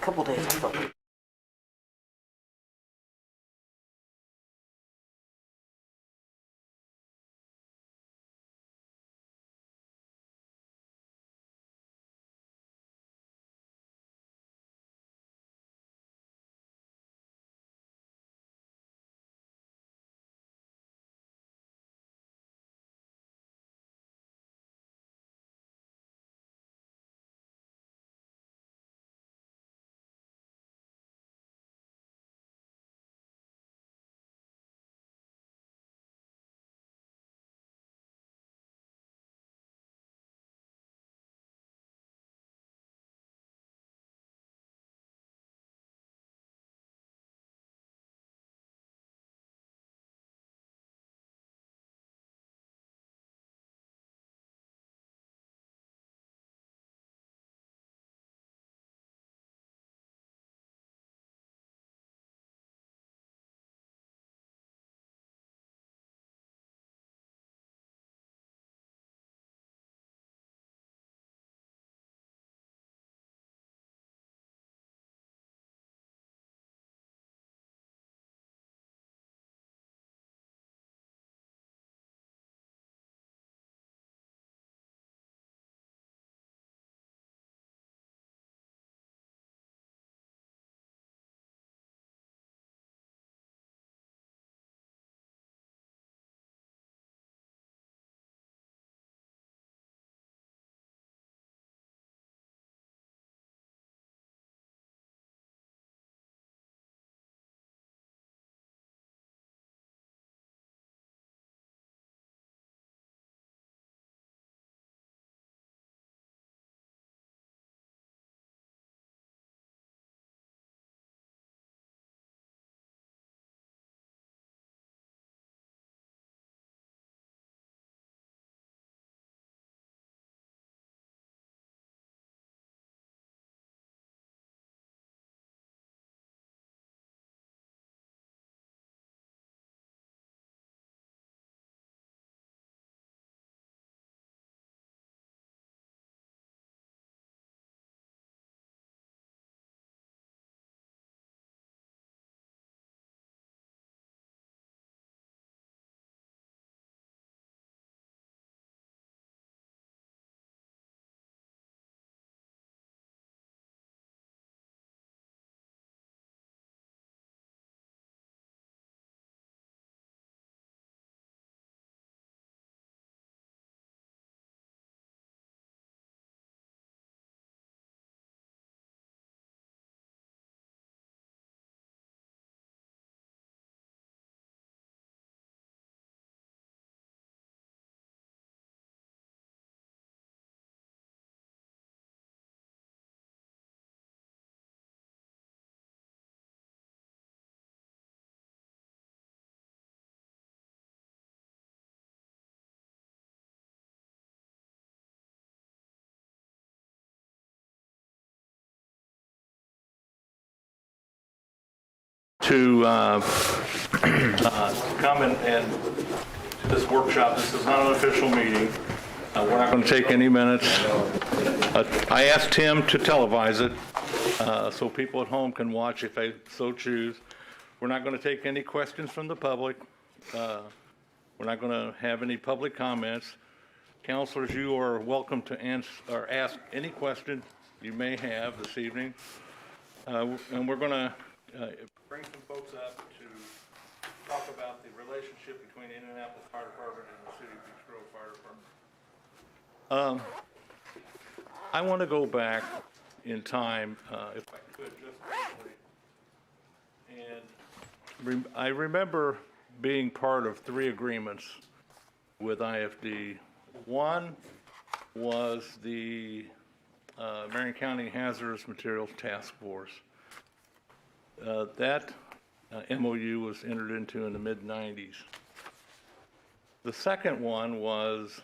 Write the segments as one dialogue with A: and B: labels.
A: couple days I felt like
B: to come and this workshop. This is not an official meeting. We're not going to take any minutes. I asked him to televise it so people at home can watch if they so choose. We're not going to take any questions from the public. We're not going to have any public comments. Counselors, you are welcome to answer or ask any question you may have this evening. And we're going to bring some folks up to talk about the relationship between Indianapolis Fire Department and the City of Beech Grove Fire Department. I want to go back in time, if I could, just briefly. And I remember being part of 3 agreements with IFD. One was the Marion County Hazardous Materials Task Force. That MOU was entered into in the mid-90s. The second one was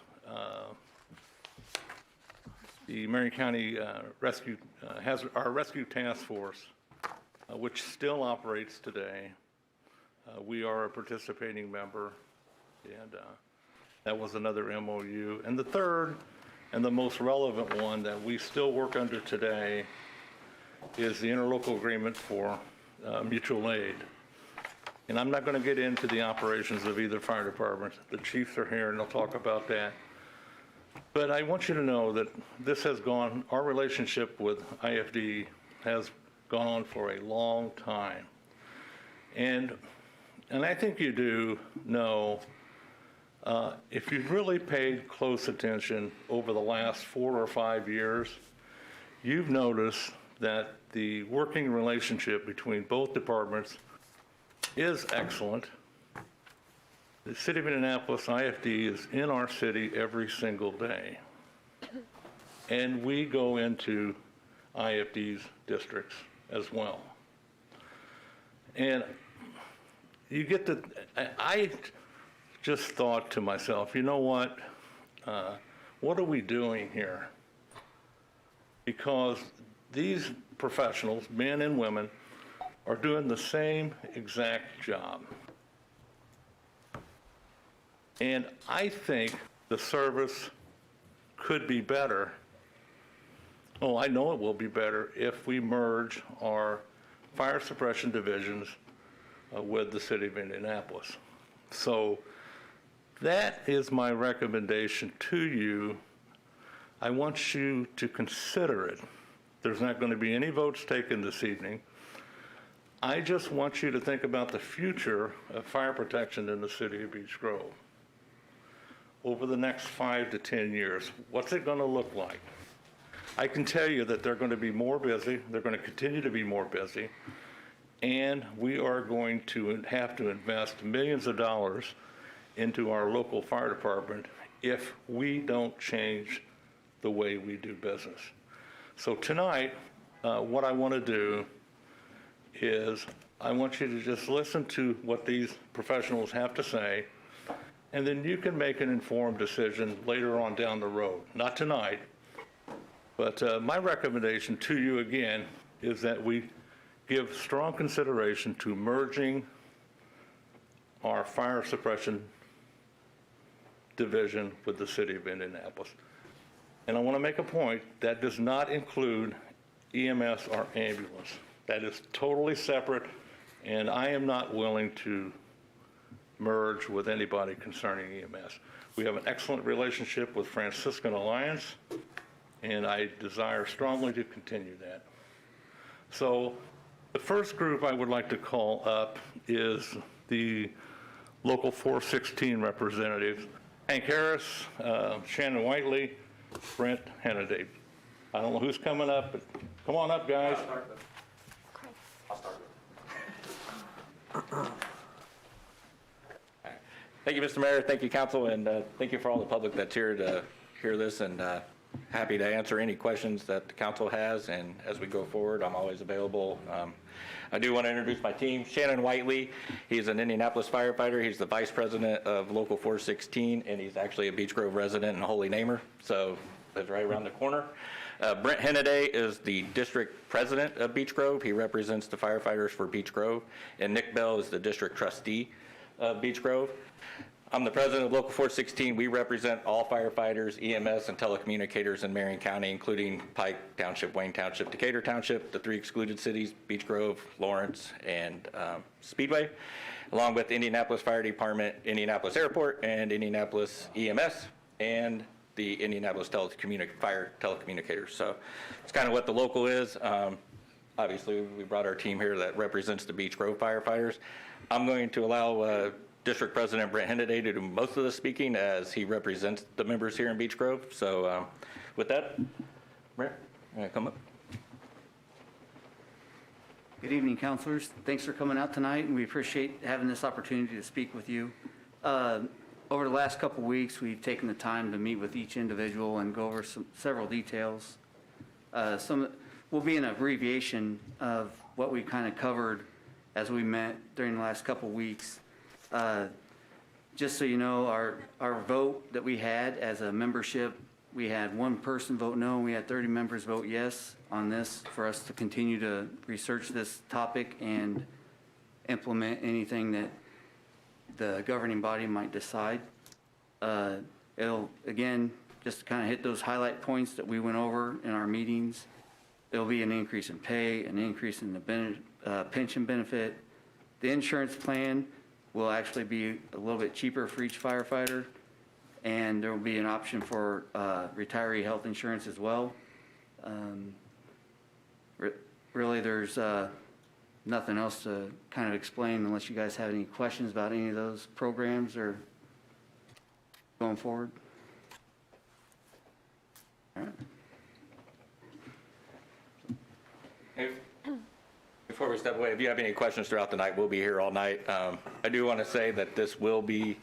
B: the Marion County Rescue Task Force, which still operates today. We are a participating member, and that was another MOU. And the third and the most relevant one that we still work under today is the interlocal agreement for mutual aid. And I'm not going to get into the operations of either fire department. The chiefs are here and they'll talk about that. But I want you to know that this has gone, our relationship with IFD has gone on for a long time. And I think you do know, if you've really paid close attention over the last 4 or 5 years, you've noticed that the working relationship between both departments is excellent. The City of Indianapolis, IFD, is in our city every single day. And we go into IFD's districts as well. And you get to, I just thought to myself, you know what are we doing here? Because these professionals, men and women, are doing the same exact job. And I think the service could be better. Oh, I know it will be better if we merge our fire suppression divisions with the City of Indianapolis. So that is my recommendation to you. I want you to consider it. There's not going to be any votes taken this evening. I just want you to think about the future of fire protection in the city of Beech Grove. Over the next 5 to 10 years, what's it going to look like? I can tell you that they're going to be more busy. They're going to continue to be more busy. And we are going to have to invest millions of dollars into our local fire department if we don't change the way we do business. So tonight, what I want to do is I want you to just listen to what these professionals have to say, and then you can make an informed decision later on down the road. Not tonight, but my recommendation to you again is that we give strong consideration to merging our fire suppression division with the City of Indianapolis. And I want to make a point, that does not include EMS or ambulance. That is totally separate, and I am not willing to merge with anybody concerning EMS. We have an excellent relationship with Franciscan Alliance, and I desire strongly to continue that. So the first group I would like to call up is the Local 416 representatives, Hank Harris, Shannon Whiteley, Brent Henneday. I don't know who's coming up, but come on up, guys.
A: I'll start. Thank you, Mr. Mayor. Thank you, Council, and thank you for all the public that's here to hear this, and happy to answer any questions that the Council has, and as we go forward, I'm always available. I do want to introduce my team. Shannon Whiteley, he's an Indianapolis firefighter. He's the Vice President of Local 416, and he's actually a Beech Grove resident and a Holy Namer, so lives right around the corner. Brent Henneday is the District President of Beech Grove. He represents the firefighters for Beech Grove, and Nick Bell is the District Trustee of Beech Grove. I'm the President of Local 416. We represent all firefighters, EMS, and telecommunicators in Marion County, including Pike Township, Wayne Township, Decatur Township, the 3 excluded cities, Beech Grove, Lawrence, and Speedway, along with Indianapolis Fire Department, Indianapolis Airport, and Indianapolis EMS, and the Indianapolis fire telecommunicators. So it's kind of what the local is. Obviously, we brought our team here that represents the Beech Grove firefighters. I'm going to allow District President Brent Henneday to do most of the speaking as he represents the members here in Beech Grove. So with that, Brent, come up.
C: Good evening, councilors. Thanks for coming out tonight, and we appreciate having this opportunity to speak with you. Over the last couple of weeks, we've taken the time to meet with each individual and go over several details. Some will be an abbreviation of what we kind of covered as we met during the last couple of weeks. Just so you know, our vote that we had as a membership, we had 1 person vote no, and we had 30 members vote yes on this for us to continue to research this topic and implement anything that the governing body might decide. It'll, again, just kind of hit those highlight points that we went over in our meetings. There'll be an increase in pay, an increase in the pension benefit. The insurance plan will actually be a little bit cheaper for each firefighter, and there will be an option for retiree health insurance as well. Really, there's nothing else to kind of explain unless you guys have any questions about any of those programs or going forward. All right.
A: Before we step away, if you have any questions throughout the night, we'll be here all night. I do want to say that this will be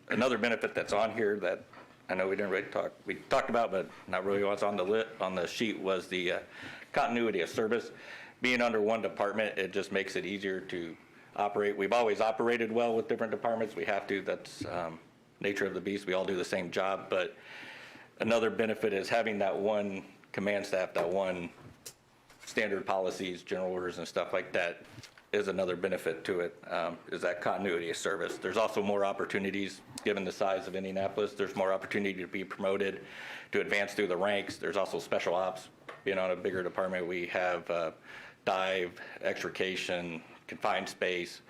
A: another benefit that's on here that I know we talked about, but not really what's on the sheet was the continuity of service. Being under one department, it just makes it easier to operate. We've always operated well with different departments. We have to. That's nature of the beast. We all do the same job, but another benefit is having that one command staff, that one standard policies, general orders and stuff like that is another benefit to it, is that continuity of service. There's also more opportunities, given the size of Indianapolis, there's more opportunity to be promoted, to advance through the ranks. There's also special ops. Being on a bigger department, we have dive, extrication, confined space,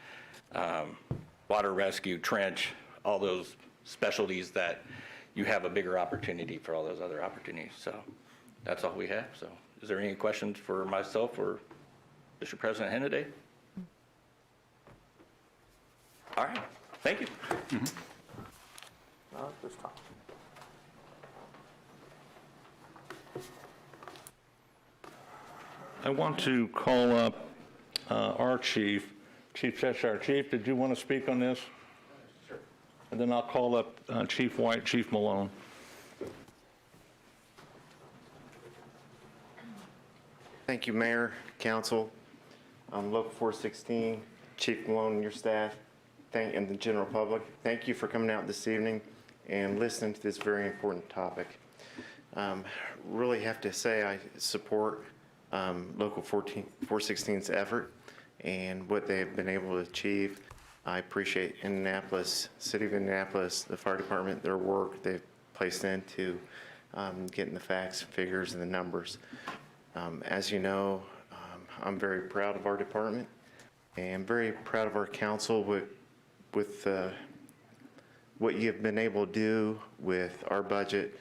A: water rescue, trench, all those specialties that you have a bigger opportunity for all those other opportunities. So that's all we have. So is there any questions for myself or Mr. President Hennaday? All right, thank you.
D: Not at this time.
B: I want to call up our chief, Chief Cheshire. Chief, did you want to speak on this? Sure. And then I'll call up Chief White, Chief Malone.
D: Thank you, Mayor, Council, Local 416, Chief Malone and your staff, and the general public. Thank you for coming out this evening and listening to this very important topic. Really have to say I support Local 416's effort and what they've been able to achieve. I appreciate Indianapolis, City of Indianapolis, the fire department, their work they've placed into getting the facts, figures, and the numbers. As you know, I'm very proud of our department and very proud of our council with what you've been able to do with our budget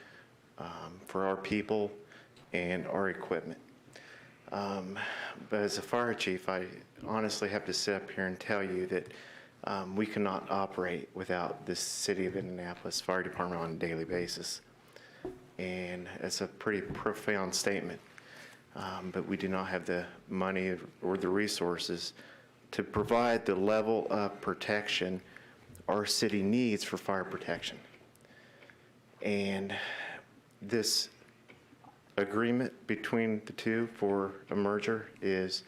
D: for our people and our equipment. But as a fire chief, I honestly have to sit up here and tell you that we cannot operate without the City of Indianapolis Fire Department on a daily basis. And it's a pretty profound statement. But we do not have the money or the resources to provide the level of protection our city needs for fire protection. And this agreement between the two for a merger is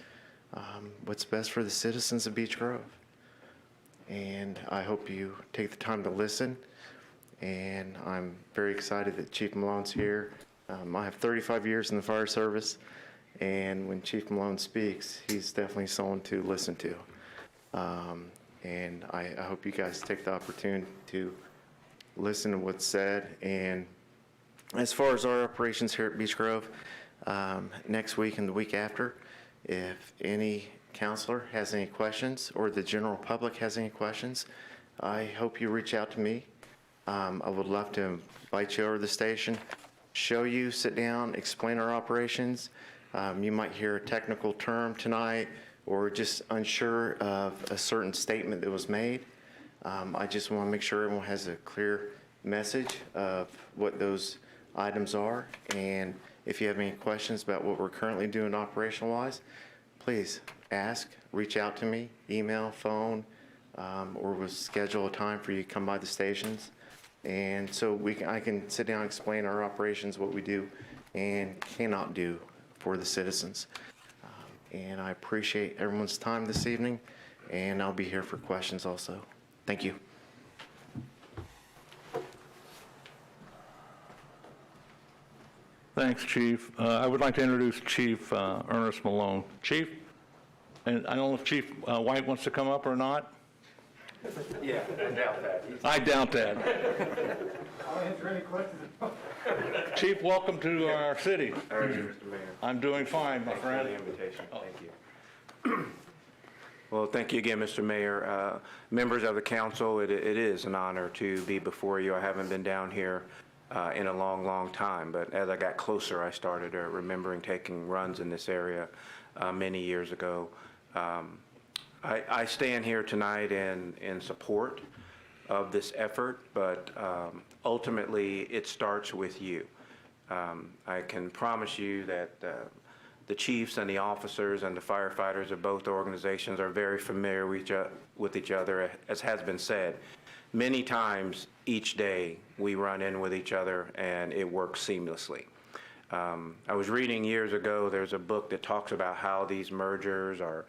D: what's best for the citizens of Beech Grove. And I hope you take the time to listen. And I'm very excited that Chief Malone's here. I have 35 years in the fire service, and when Chief Malone speaks, he's definitely someone to listen to. And I hope you guys take the opportunity to listen to what's said. And as far as our operations here at Beech Grove, next week and the week after, if any counselor has any questions or the general public has any questions, I hope you reach out to me. I would love to invite you over to the station, show you, sit down, explain our operations. You might hear a technical term tonight or just unsure of a certain statement that was made. I just want to make sure everyone has a clear message of what those items are. And if you have any questions about what we're currently doing operational-wise, please ask, reach out to me, email, phone, or we'll schedule a time for you to come by the stations. And so I can sit down and explain our operations, what we do and cannot do for the citizens. And I appreciate everyone's time this evening, and I'll be here for questions also. Thank you.
B: Thanks, Chief. I would like to introduce Chief Ernest Malone. Chief, and I don't know if Chief White wants to come up or not.
E: Yeah, I doubt that.
B: I doubt that.
F: I'll answer any questions.
B: Chief, welcome to our city.
D: How are you, Mr. Mayor?
B: I'm doing fine, my
D: Thanks for the
B: friend.
D: invitation. Thank you. Well, thank you again, Mr. Mayor. Members of the council, it is an honor to be before you. I haven't been down here in a long, long time, but as I got closer, I started remembering taking runs in this area many years ago. I stand here tonight in support of this effort, but ultimately, it starts with you. I can promise you that the chiefs and the officers and the firefighters of both organizations are very familiar with each other, as has been said. Many times each day, we run in with each other, and it works seamlessly. I was reading years ago, there's a book that talks about how these mergers or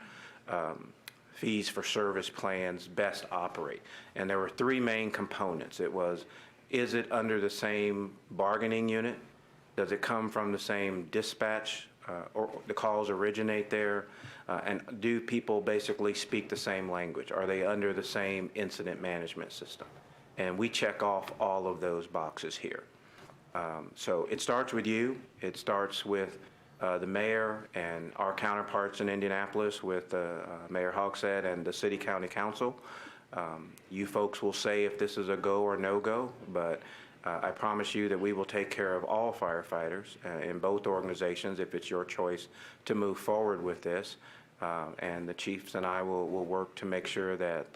D: fees for service plans best operate. And there were three main components. It was, is it under the same bargaining unit? Does it come from the same dispatch, or the calls originate there? And do people basically speak the same language? Are they under the same incident management system? And we check off all of those boxes here. So it starts with you. It starts with the mayor and our counterparts in Indianapolis with Mayor Hogshead and the city county council. You folks will say if this is a go or no go, but I promise you that we will take care of all firefighters in both organizations if it's your choice to move forward with this. And the chiefs and I will work to make sure that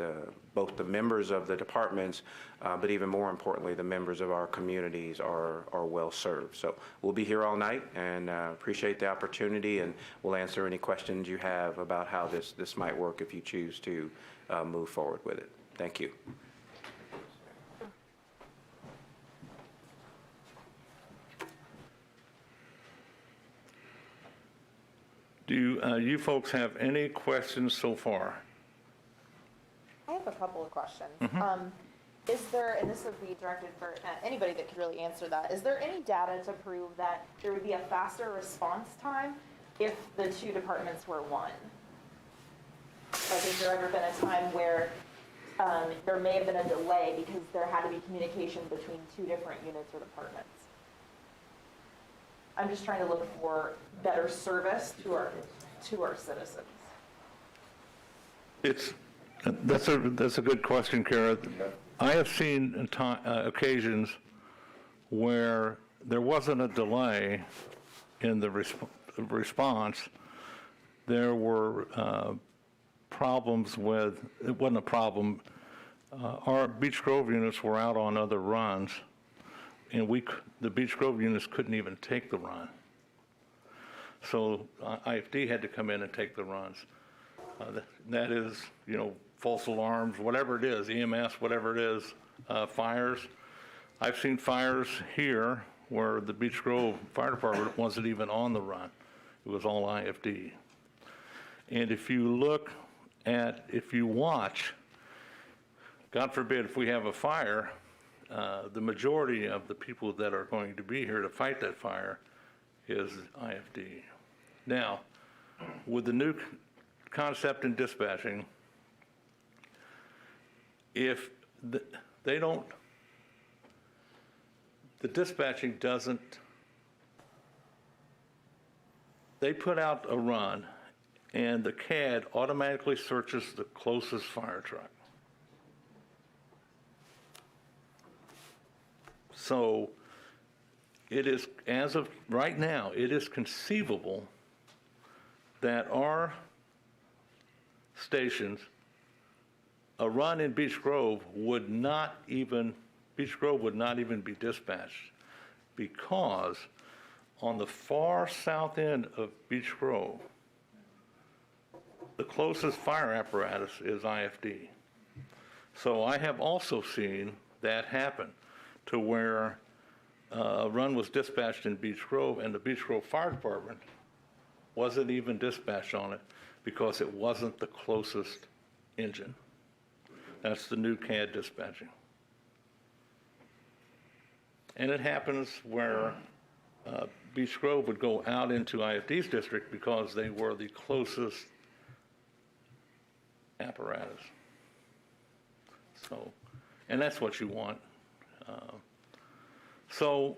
D: both the members of the departments, but even more importantly, the members of our communities are well served. So we'll be here all night, and appreciate the opportunity, and we'll answer any questions you have about how this might work if you choose to move forward with it. Thank you.
B: Do you folks have any questions so far?
G: I have a couple of questions. Is there, and this would be directed for anybody that could really answer that, is there any data to prove that there would be a faster response time if the two departments were one? Like, has there ever been a time where there may have been a delay because there had to be communication between two different units or departments? I'm just trying to look for better service to our citizens.
B: That's a good question, Kara. I have seen occasions where there wasn't a delay in the response. There were problems with, it wasn't a problem. Our Beech Grove units were out on other runs, and the Beech Grove units couldn't even take the run. So IFD had to come in and take the runs. That is, false alarms, whatever it is, EMS, whatever it is, fires. I've seen fires here where the Beech Grove Fire Department wasn't even on the run. It was all IFD. And if you watch, God forbid, if we have a fire, the majority of the people that are going to be here to fight that fire is IFD. Now, with the new concept in dispatching, if the dispatching doesn't, they put out a run and the CAD automatically searches the closest fire truck. So it is, as of right now, it is conceivable that our stations, a run in Beech Grove would not even be dispatched, because on the far south end of Beech Grove, the closest fire apparatus is IFD. So I have also seen that happen, to where a run was dispatched in Beech Grove and the Beech Grove Fire Department wasn't even dispatched on it because it wasn't the closest engine. That's the new CAD dispatching. And it happens where Beech Grove would go out into IFD's district because they were the closest apparatus. So, and that's what you want. So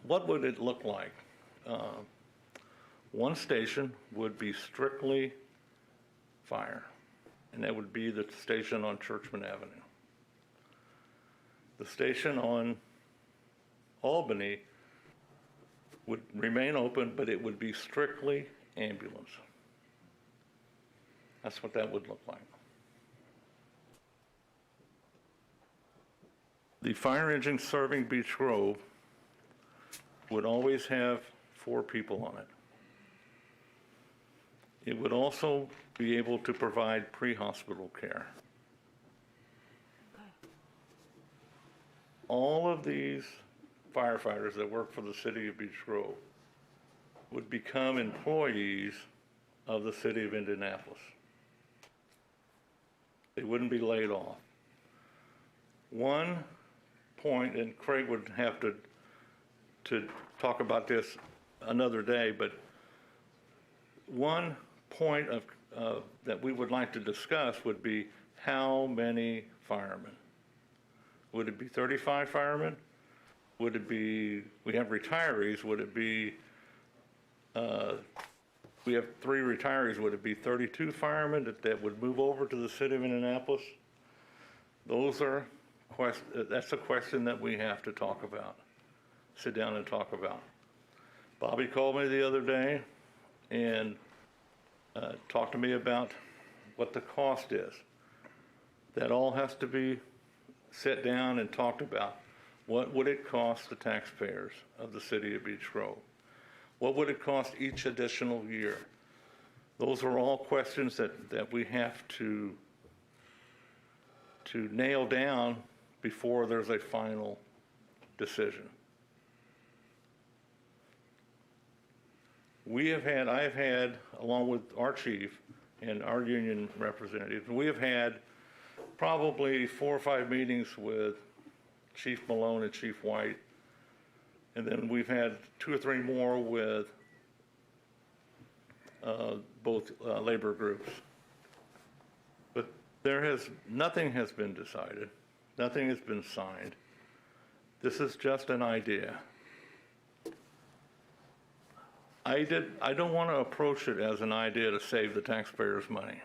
B: what would it look like? One station would be strictly fire, and that would be the station on Churchman Avenue. The station on Albany would remain open, but it would be strictly ambulance. That's what that would look like. The fire engine serving Beech Grove would always have 4 people on it. It would also be able to provide pre-hospital care. All of these firefighters that work for the city of Beech Grove would become employees of the city of Indianapolis. They wouldn't be laid off. One point, and Craig would have to talk about this another day, but one point of that we would like to discuss would be how many firemen? Would it be 35 firemen? Would it be, we have retirees, would it be, we have 3 retirees, would it be 32 firemen that would move over to the city of Indianapolis? Those are that's a question that we have to talk about, sit down and talk about. Bobby called me the other day and talked to me about what the cost is. That all has to be set down and talked about. What would it cost the taxpayers of the city of Beech Grove? What would it cost each additional year? Those are all questions that we have to nail down before there's a final decision. I have had, along with our chief and our union representatives, we have had probably 4 or 5 meetings with Chief Malone and Chief White, and then we've had 2 or 3 more with both labor groups. But nothing has been decided, nothing has been signed. This is just an idea. I don't want to approach it as an idea to save the taxpayers money.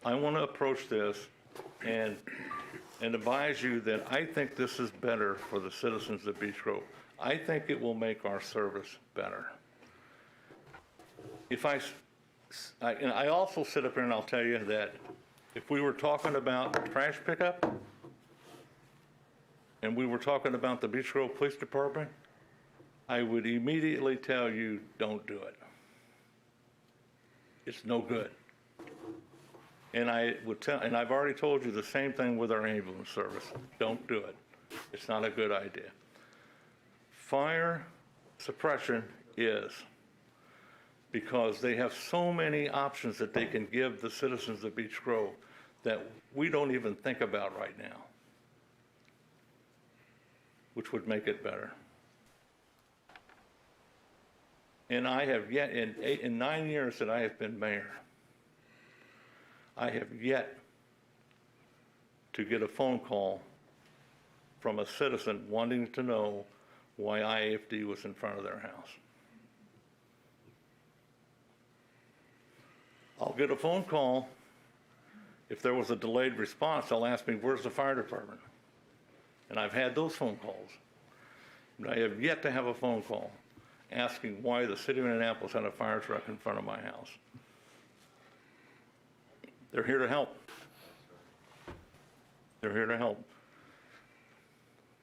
B: I want to approach this and advise you that I think this is better for the citizens of Beech Grove. I think it will make our service better. I also sit up here and I'll tell you that if we were talking about trash pickup and we were talking about the Beech Grove Police Department, I would immediately tell you, don't do it. It's no good. And I've already told you the same thing with our ambulance service. Don't do it. It's not a good idea. Fire suppression is, because they have so many options that they can give the citizens of Beech Grove that we don't even think about right now, which would make it better. And I have yet, in 9 years that I have been mayor, I have yet to get a phone call from a citizen wanting to know why IAFD was in front of their house. I'll get a phone call. If there was a delayed response, they'll ask me, where's the fire department? And I've had those phone calls. But I have yet to have a phone call asking why the city of Indianapolis had a fire truck in front of my house. They're here to help. They're here to help.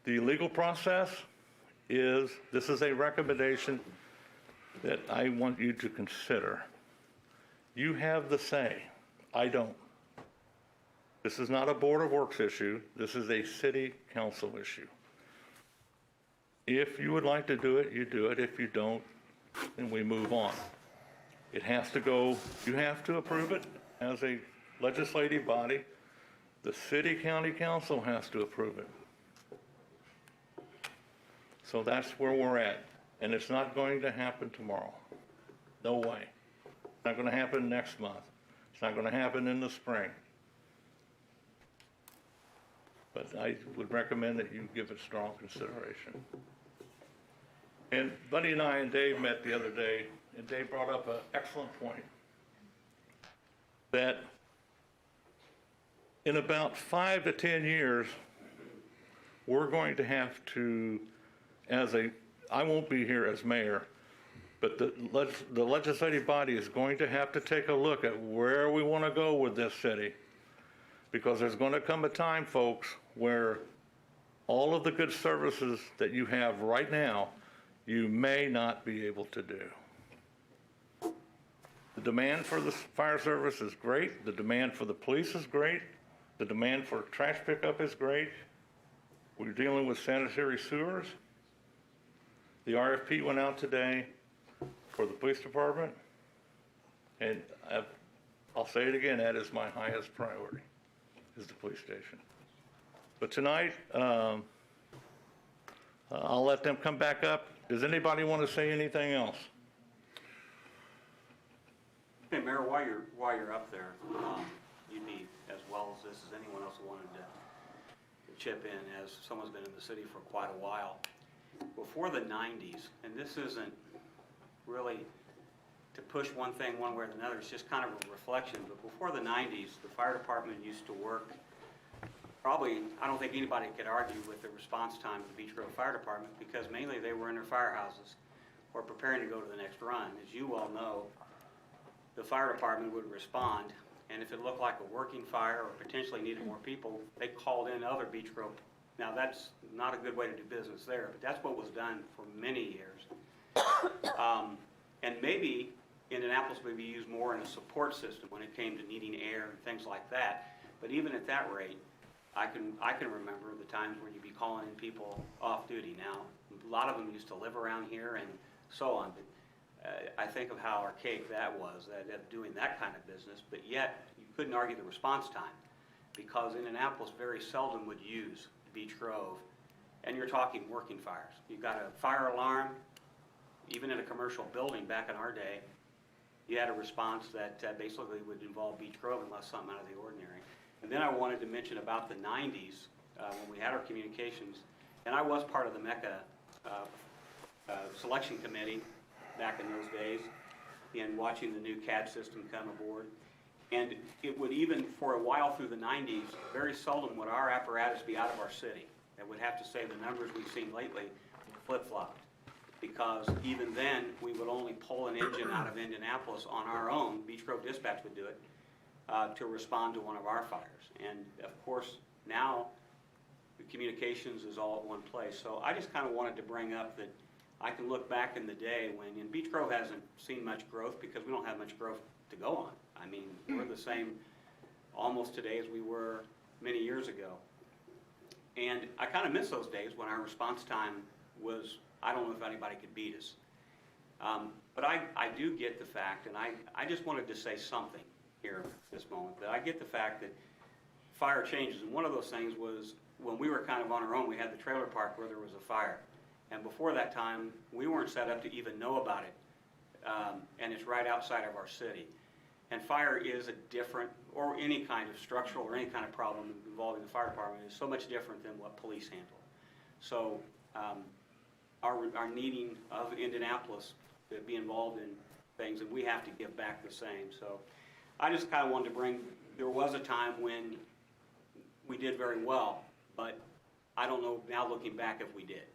B: The legal process is, this is a recommendation that I want you to consider. You have the say. I don't. This is not a Board of Works issue. This is a city council issue. If you would like to do it, you do it. If you don't, then we move on. It has to go, you have to approve it as a legislative body. The city county council has to approve it. So that's where we're at. And it's not going to happen tomorrow. No way. It's not going to happen next month. It's not going to happen in the spring. But I would recommend that you give it strong consideration. And Buddy and I and Dave met the other day, and Dave brought up an excellent point, that in about 5 to 10 years, we're going to have to, I won't be here as mayor, but the legislative body is going to have to take a look at where we want to go with this city. Because there's going to come a time, folks, where all of the good services that you have right now, you may not be able to do. The demand for the fire service is great. The demand for the police is great. The demand for trash pickup is great. We're dealing with sanitary sewers. The RFP went out today for the police department. And I'll say it again, that is my highest priority, is the police station. But tonight, I'll let them come back up. Does anybody want to say anything else?
E: Hey, Mayor, while you're up there, you'd be as well as this as anyone else who wanted to chip in, as someone's been in the city for quite a while. Before the 90s, and this isn't really to push one thing one way or another, it's just kind of a reflection, but before the 90s, the fire department used to work, probably, I don't think anybody could argue with the response time of the Beech Grove Fire Department, because mainly they were in their firehouses or preparing to go to the next run. As you well know, the fire department would respond, and if it looked like a working fire or potentially needed more people, they called in other Beech Grove. Now, that's not a good way to do business there, but that's what was done for many years. And maybe Indianapolis would be used more in a support system when it came to needing air and things like that. But even at that rate, I can remember the times where you'd be calling in people off duty. Now, a lot of them used to live around here and so on, but I think of how archaic that was, that doing that kind of business, but yet you couldn't argue the response time, because Indianapolis very seldom would use Beech Grove, and you're talking working fires. You've got a fire alarm, even in a commercial building back in our day, you had a response that basically would involve Beech Grove unless something out of the ordinary. And then I wanted to mention about the 90s, when we had our communications, and I was part of the MECA selection committee back in those days, and watching the new CAD system come aboard. And it would, even for a while through the 90s, very seldom would our apparatus be out of our city. That would have to say the numbers we've seen lately flip-flopped, because even then we would only pull an engine out of Indianapolis on our own. Beech Grove Dispatch would do it to respond to one of our fires. And of course now the communications is all at one place. So I just kind of wanted to bring up that I can look back in the day when, and Beech Grove hasn't seen much growth because we don't have much growth to go on. I mean, we're the same almost today as we were many years ago. And I kind of miss those days when our response time was, I don't know if anybody could beat us. But I do get the fact, and I just wanted to say something here at this moment, that I get the fact that fire changes. And one of those things was when we were kind of on our own, we had the trailer park where there was a fire. And before that time, we weren't set up to even know about it. And it's right outside of our city. And fire is a different, or any kind of structural or any kind of problem involving the fire department is so much different than what police handle. So our needing of Indianapolis to be involved in things, and we have to give back the same. So I just kind of wanted to bring, there was a time when we did very well, but I don't know now looking back if we did,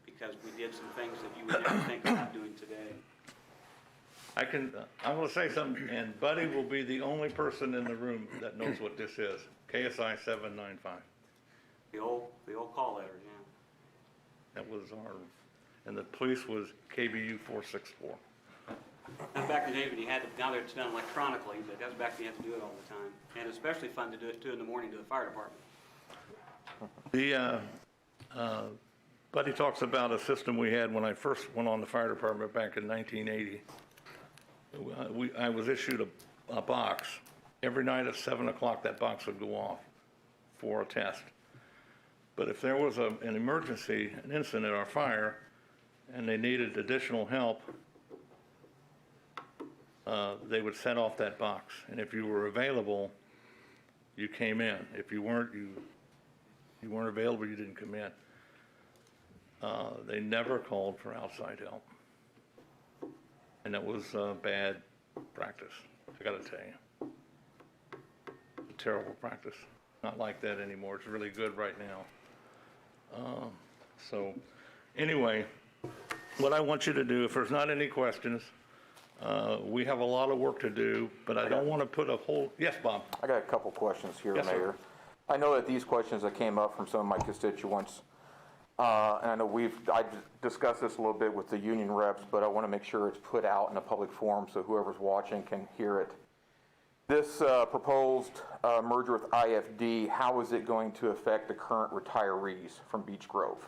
E: because we did some things that you would never think about doing today.
B: I'm going to say something, and Buddy will be the only person in the room that knows what this is. KSI 795.
E: The old call letter, yeah.
B: That was and the police was KBU 464.
E: Now back in the day when you had to, now that it's done electronically, but that was back when you had to do it all the time. And especially fun to do it 2 in the morning to the fire department.
B: Buddy talks about a system we had when I first went on the fire department back in 1980. I was issued a box. Every night at 7 o'clock, that box would go off for a test. But if there was an emergency, an incident at our fire, and they needed additional help, they would set off that box. And if you were available, you came in. If you weren't, you weren't available, you didn't come in. They never called for outside help. And that was bad practice, I gotta tell you. Terrible practice. Not like that anymore. It's really good right now. So anyway, what I want you to do, if there's not any questions, we have a lot of work to do, but I don't want to put a whole, yes, Bob?
H: I got a couple questions here,
B: Yes, sir.
H: Mayor. I know that these questions that came up from some of my constituents, and I know I discussed this a little bit with the union reps, but I want to make sure it's put out in a public forum so whoever's watching can hear it. This proposed merger with IFD, how is it going to affect the current retirees from Beech Grove?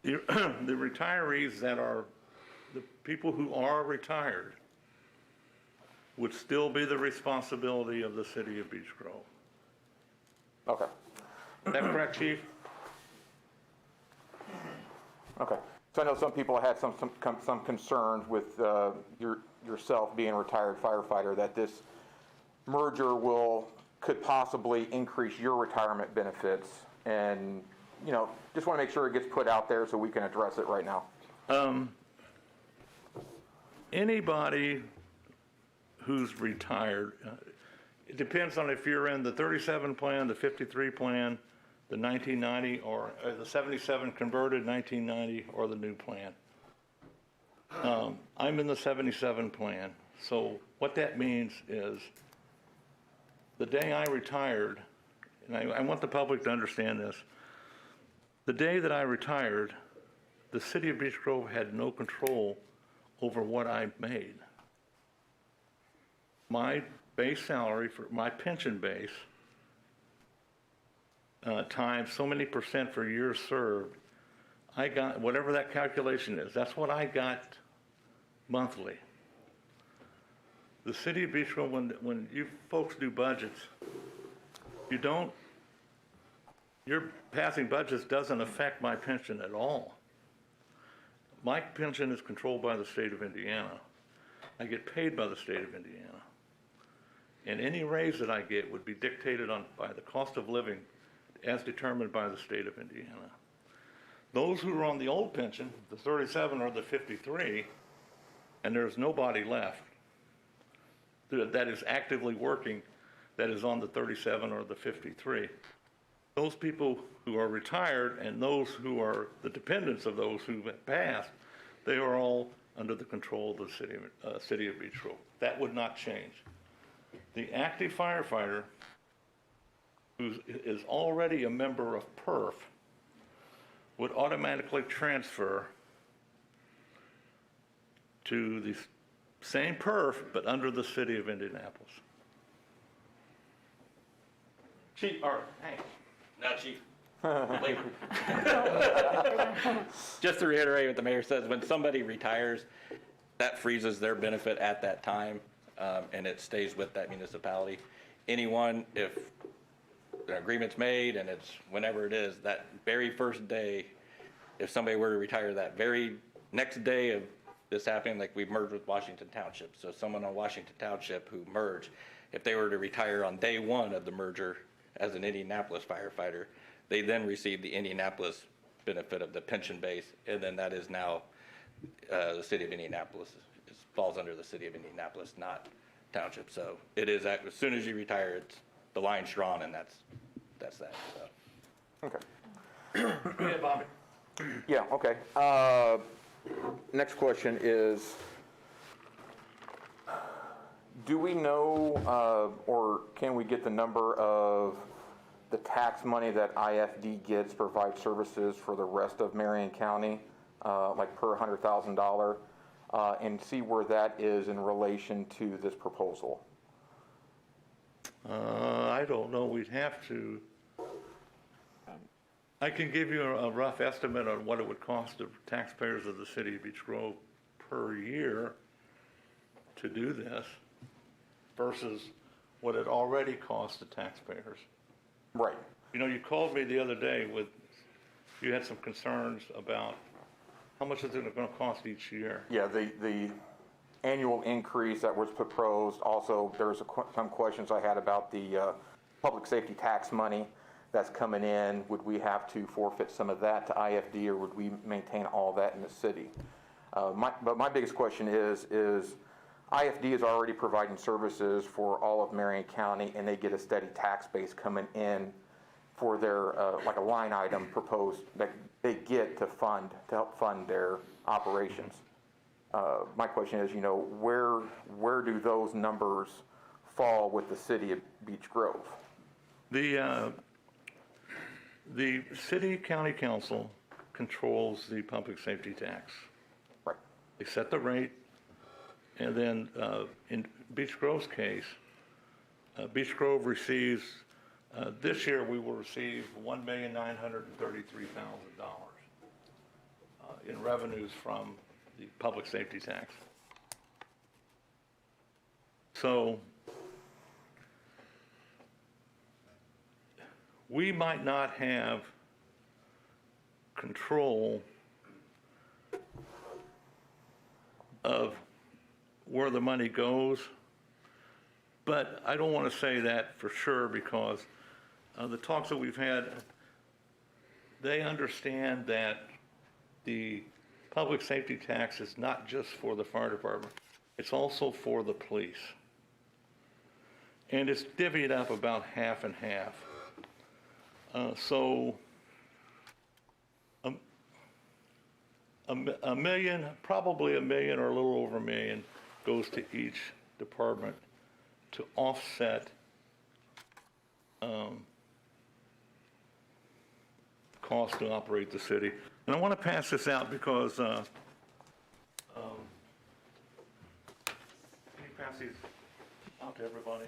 B: The retirees that are, the people who are retired would still be the responsibility of the city of Beech Grove.
H: Okay,
B: Is that correct, Chief?
H: okay. So I know some people had some concerns with yourself being a retired firefighter, that this merger could possibly increase your retirement benefits, and, you know, just want to make sure it gets put out there so we can address it right now.
B: Anybody who's retired, it depends on if you're in the 37 plan, the 53 plan, the 1990, or the 77 converted 1990, or the new plan. I'm in the 77 plan, so what that means is the day I retired, and I want the public to understand this, the day that I retired, the city of Beech Grove had no control over what I made. My base salary for my pension base times so many % for years served, I got whatever that calculation is. That's what I got monthly. The city of Beech Grove, when you folks do budgets, your passing budgets doesn't affect my pension at all. My pension is controlled by the state of Indiana. I get paid by the state of Indiana. And any raise that I get would be dictated by the cost of living as determined by the state of Indiana. Those who are on the old pension, the 37 or the 53, and there's nobody left that is actively working that is on the 37 or the 53. Those people who are retired and those who are the dependents of those who have passed, they are all under the control of the city of Beech Grove. That would not change. The active firefighter who is already a member of PERF would automatically transfer to the same PERF, but under the city of Indianapolis. Chief, or Hank.
A: Now, Chief. Just to reiterate what the mayor says, when somebody retires, that freezes their benefit at that time, and it stays with that municipality. Anyone, if the agreement's made and it's whenever it is, that very first day, if somebody were to retire that very next day of this happening, like we've merged with Washington Township. So someone on Washington Township who merged, if they were to retire on day one of the merger as an Indianapolis firefighter, they then receive the Indianapolis benefit of the pension base, and then that is now the city of Indianapolis. It falls under the city of Indianapolis, not township. So it is, as soon as you retire, it's the line's drawn, and that's that. So.
H: Okay.
B: Go ahead, Bobby.
H: Yeah, okay. Next question is, do we know, or can we get the number of the tax money that IFD gets to provide services for the rest of Marion County, like per $100,000, and see where that is in relation to this proposal?
B: I don't know, we'd have to. I can give you a rough estimate on what it would cost the taxpayers of the city of Beech Grove per year to do this versus what it already costs the taxpayers.
H: Right.
B: You know, you called me the other day you had some concerns about how much is it going to cost each year.
H: Yeah, the annual increase that was proposed. Also, there's some questions I had about the public safety tax money that's coming in. Would we have to forfeit some of that to IFD, or would we maintain all that in the city? But my biggest question is IFD is already providing services for all of Marion County, and they get a steady tax base coming in for their, like a line item proposed that they get to help fund their operations. My question is, where do those numbers fall with the city of Beech Grove?
B: The city county council controls the public safety tax.
H: Right.
B: They set the rate, and then in Beech Grove's case, Beech Grove receives, this year we will receive $1,933,000 in revenues from the public safety tax. So we might not have control of where the money goes, but I don't want to say that for sure, because the talks that we've had, they understand that the public safety tax is not just for the fire department, it's also for the police. And it's divvied up about half and half. So a million, probably $1 million or a little over $1 million goes to each department to offset cost to operate the city. And I want to pass this out because, can you pass these out to everybody?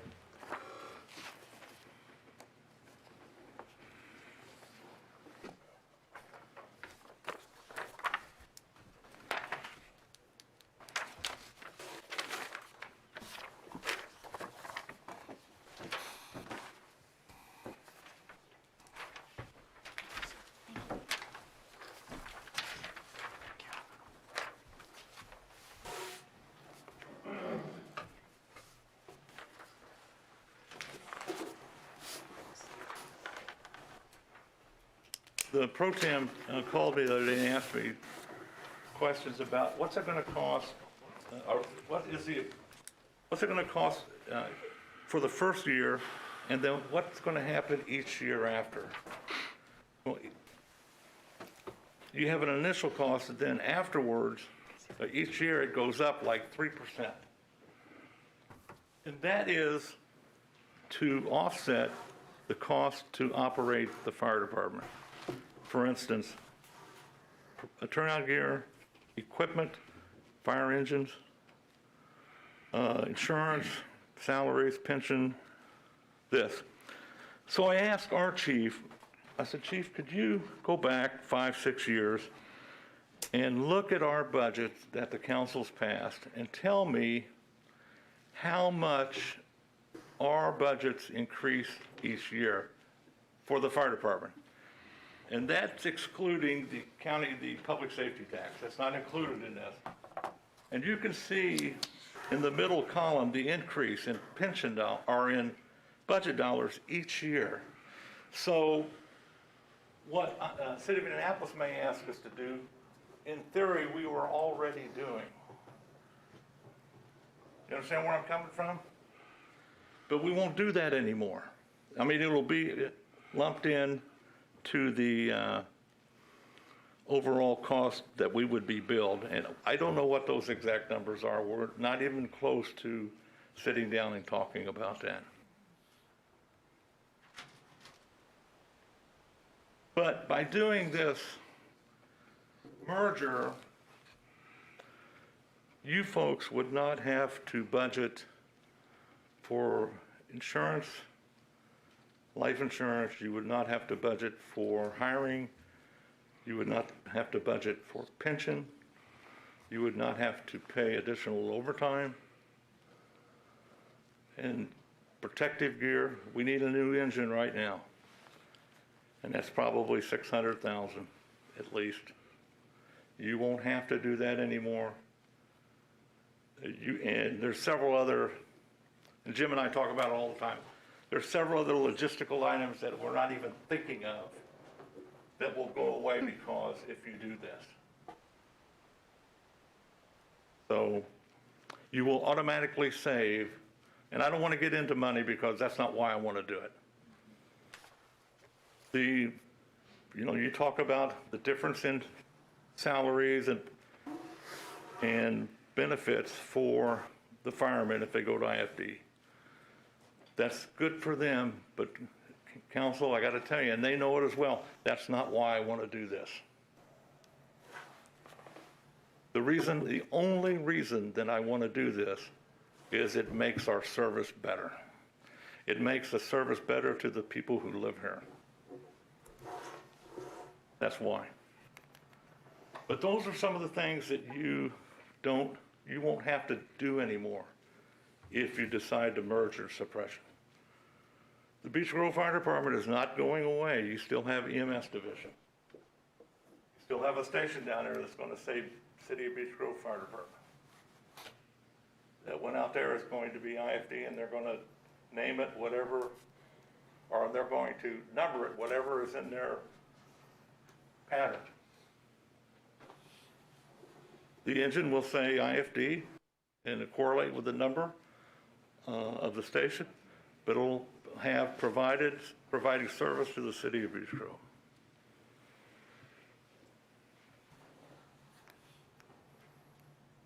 B: The pro tem called me the other day and asked me questions about what's it going to cost, or what's it going to cost for the first year, and then what's going to happen each year after. Well, you have an initial cost, and then afterwards, each year it goes up like 3%. And that is to offset the cost to operate the fire department. For instance, turnout gear, equipment, fire engines, insurance, salaries, pension, this. So I asked our chief, I said, Chief, could you go back 5, 6 years and look at our budget that the council's passed and tell me how much our budgets increase each year for the fire department? And that's excluding the public safety tax. That's not included in this. And you can see in the middle column the increase in pension or in budget dollars each year. So what City of Indianapolis may ask us to do, in theory, we were already doing. You understand where I'm coming from? But we won't do that anymore. I mean, it'll be lumped in to the overall cost that we would be billed. And I don't know what those exact numbers are. We're not even close to sitting down and talking about that. But by doing this merger, you folks would not have to budget for insurance, life insurance. You would not have to budget for hiring. You would not have to budget for pension. You would not have to pay additional overtime. And protective gear, we need a new engine right now. And that's probably $600,000 at least. You won't have to do that anymore. And there's several other, and Jim and I talk about it all the time, there's several other logistical items that we're not even thinking of that will go away because if you do this. So you will automatically save, and I don't want to get into money because that's not why I want to do it. You talk about the difference in salaries and benefits for the firemen if they go to IFD. That's good for them, but council, I got to tell you, and they know it as well, that's not why I want to do this. The only reason that I want to do this is it makes our service better. It makes the service better to the people who live here. That's why. But those are some of the things that you won't have to do anymore if you decide to merge or suppression. The Beech Grove Fire Department is not going away. You still have EMS division. You still have a station down there that's going to say City of Beech Grove Fire Department. That one out there is going to be IFD, and they're going to name it whatever, or they're going to number it whatever is in their pattern. The engine will say IFD and it correlate with the number of the station, but it'll have providing service to the City of Beech Grove.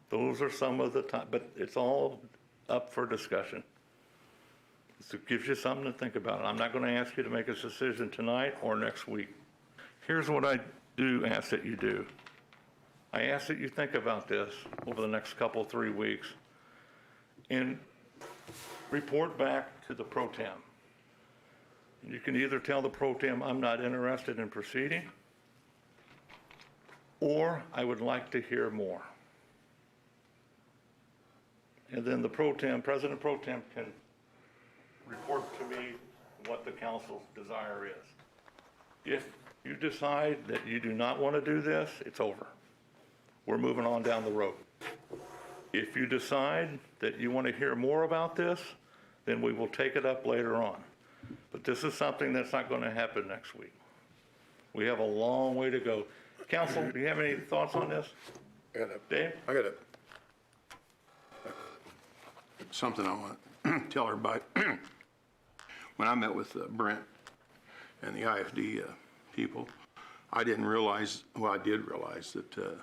B: Those are some of the time, but it's all up for discussion. So it gives you something to think about. I'm not going to ask you to make a decision tonight or next week. Here's what I do ask that you do. I ask that you think about this over the next couple, 3 weeks, and report back to the pro tem. You can either tell the pro tem, I'm not interested in proceeding, or I would like to hear more. And then the President Pro Tem can report to me what the council's desire is. If you decide that you do not want to do this, it's over. We're moving on down the road. If you decide that you want to hear more about this, then we will take it up later on. But this is something that's not going to happen next week. We have a long way to go. Council, do you have any thoughts on this? Dave?
I: I got something I want to tell everybody. When I met with Brent and the IFD people, I didn't realize, well, I did realize that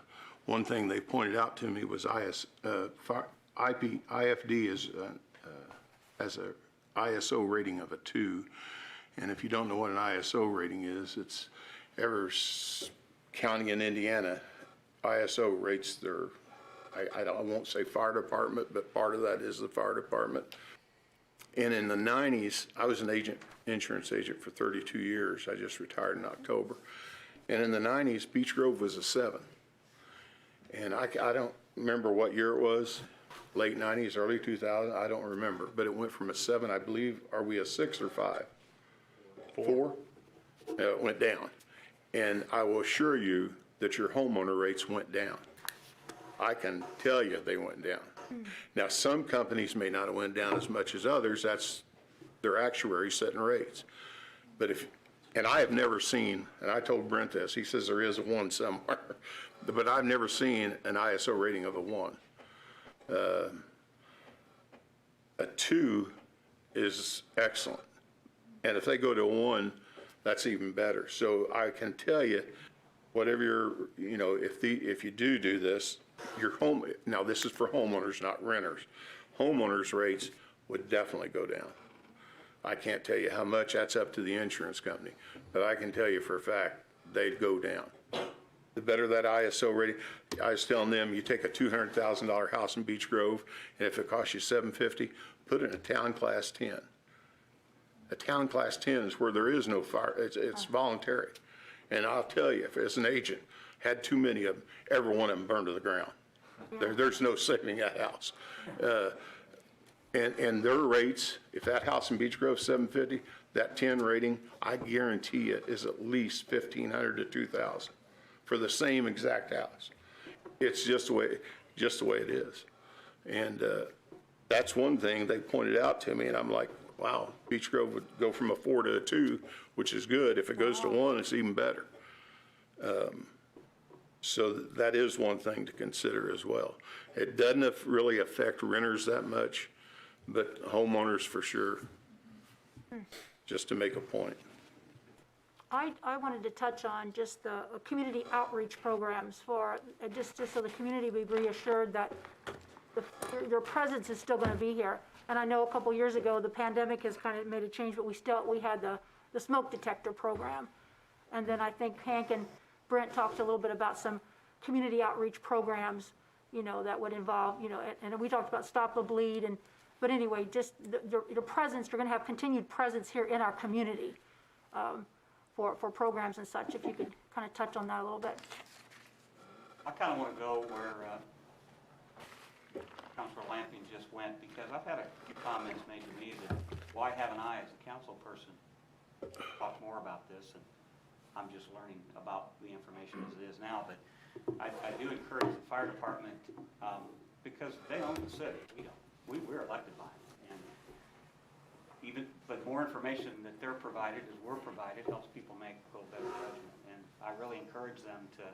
I: one thing they pointed out to me was IFD has a ISO rating of a 2. And if you don't know what an ISO rating is, it's every county in Indiana, ISO rates their, I won't say fire department, but part of that is the fire department. And in the 90s, I was an insurance agent for 32 years. I just retired in October. And in the 90s, Beech Grove was a 7. And I don't remember what year it was, late 90s, early 2000, I don't remember. But it went from a 7, I believe, are we a 6 or 5? 4? It went down. And I will assure you that your homeowner rates went down. I can tell you they went down. Now, some companies may not have went down as much as others. That's their actuaries setting rates. But and I have never seen, and I told Brent this, he says there is a 1 somewhere, but I've never seen an ISO rating of a 1. A 2 is excellent. And if they go to a 1, that's even better. So I can tell you, whatever if you do this, your home, now this is for homeowners, not renters. Homeowners rates would definitely go down. I can't tell you how much, that's up to the insurance company, but I can tell you for a fact, they'd go down. The better that ISO rating, I was telling them, you take a $200,000 house in Beech Grove, and if it costs you $750, put it in a town class 10. A town class 10 is where there is no fire, it's voluntary. And I'll tell you, if as an agent, had too many of them, every one of them burned to the ground. There's no saving that house. And their rates, if that house in Beech Grove $750, that 10 rating, I guarantee you is at least $1,500 to $2,000 for the same exact house. It's just the way it is. And that's one thing they pointed out to me, and I'm like, wow, Beech Grove would go from a 4 to a 2, which is good. If it goes to 1, it's even better. So that is one thing to consider as well. It doesn't really affect renters that much, but homeowners for sure, just to make a point.
J: I wanted to touch on just the community outreach programs for, just so the community be reassured that your presence is still going to be here. And I know a couple years ago, the pandemic has kind of made a change, but we had the smoke detector program. And then I think Hank and Brent talked a little bit about some community outreach programs, that would involve, and we talked about Stop the Bleed. But anyway, just your presence, you're going to have continued presence here in our community for programs and such. If you could kind of touch on that a little bit.
E: I kind of want to go where Councilor Lamping just went, because I've had a few comments made to me that why haven't I, as a council person, talked more about this? And I'm just learning about the information as it is now. But I do encourage the fire department, because they own the city. We don't. We're elected by them. And but more information that they're provided, as we're provided, helps people make a little better judgment. And I really encourage them to,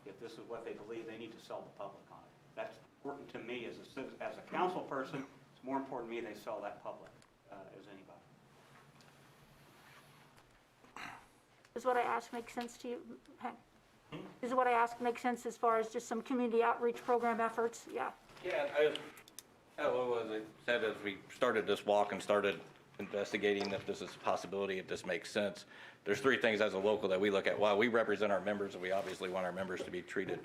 E: if this is what they believe, they need to sell the public on it. That's important to me as a council person. It's more important to me they sell that public as anybody.
J: Does what I asked make sense to you, Hank? Does what I asked make sense as far as just some community outreach program efforts? Yeah.
A: Yeah, as I said, as we started this walk and started investigating if this is a possibility, if this makes sense, there's 3 things as a local that we look at. While we represent our members, and we obviously want our members to be treated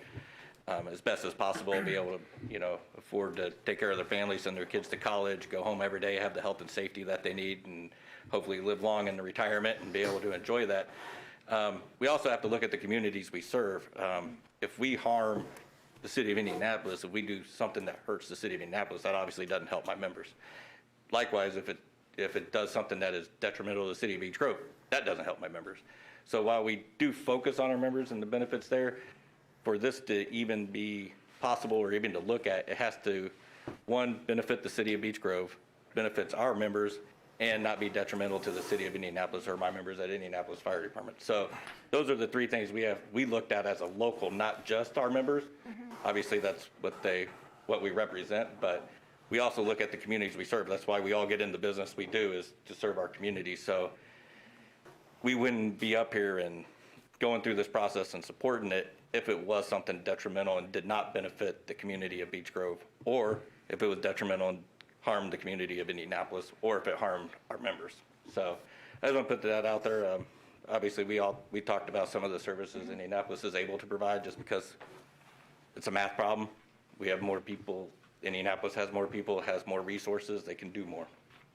A: as best as possible, be able to, afford to take care of their families, send their kids to college, go home every day, have the health and safety that they need, and hopefully live long in the retirement and be able to enjoy that. We also have to look at the communities we serve. If we harm the city of Indianapolis, if we do something that hurts the city of Indianapolis, that obviously doesn't help my members. Likewise, if it does something that is detrimental to the city of Beech Grove, that doesn't help my members. So while we do focus on our members and the benefits there, for this to even be possible or even to look at, it has to, 1, benefit the city of Beech Grove, benefits our members, and not be detrimental to the city of Indianapolis or my members at Indianapolis Fire Department. So those are the 3 things we looked at as a local, not just our members. Obviously, that's what we represent, but we also look at the communities we serve. That's why we all get in the business we do, is to serve our community. So we wouldn't be up here and going through this process and supporting it if it was something detrimental and did not benefit the community of Beech Grove, or if it was detrimental and harmed the community of Indianapolis, or if it harmed our members. So I just want to put that out there. Obviously, we talked about some of the services Indianapolis is able to provide, just because it's a math problem. We have more people. Indianapolis has more people, has more resources. They can do more.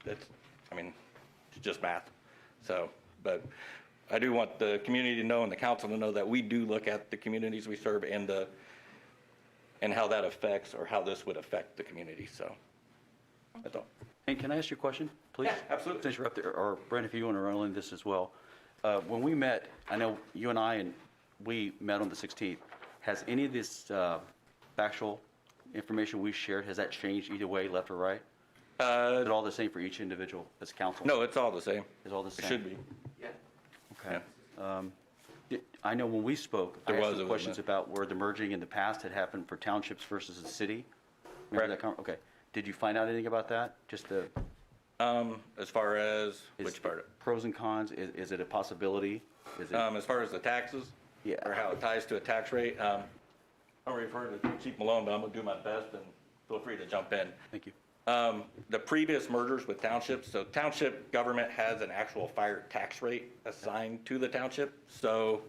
A: It's just math. So, but I do want the community to know and the council to know that we do look at the communities we serve and how that affects, or how this would affect the community. So that's all.
K: And can I ask you a question, please?
A: Yeah, absolutely.
K: Since you're up there, or Brent, if you want to run in this as well. When we met, I know you and we met on the 16th. Has any of this factual information we shared, has that changed either way, left or right? Is it all the same for each individual as council?
A: No, it's all the same.
K: It's all the same?
A: It should be.
K: Okay. I know when we spoke, I asked some questions about where the merging in the past had happened for townships versus the city. Remember that? Okay. Did you find out anything about that? Just the...
A: As far as which part?
K: Pros and cons, is it a possibility? Is it...
A: As far as the taxes?
K: Yeah.
A: Or how it ties to a tax rate? I'll refer to Chief Malone, but I'm gonna do my best, and feel free to jump in.
K: Thank you.
A: The previous mergers with townships, so township government has an actual fire tax rate assigned to the township. So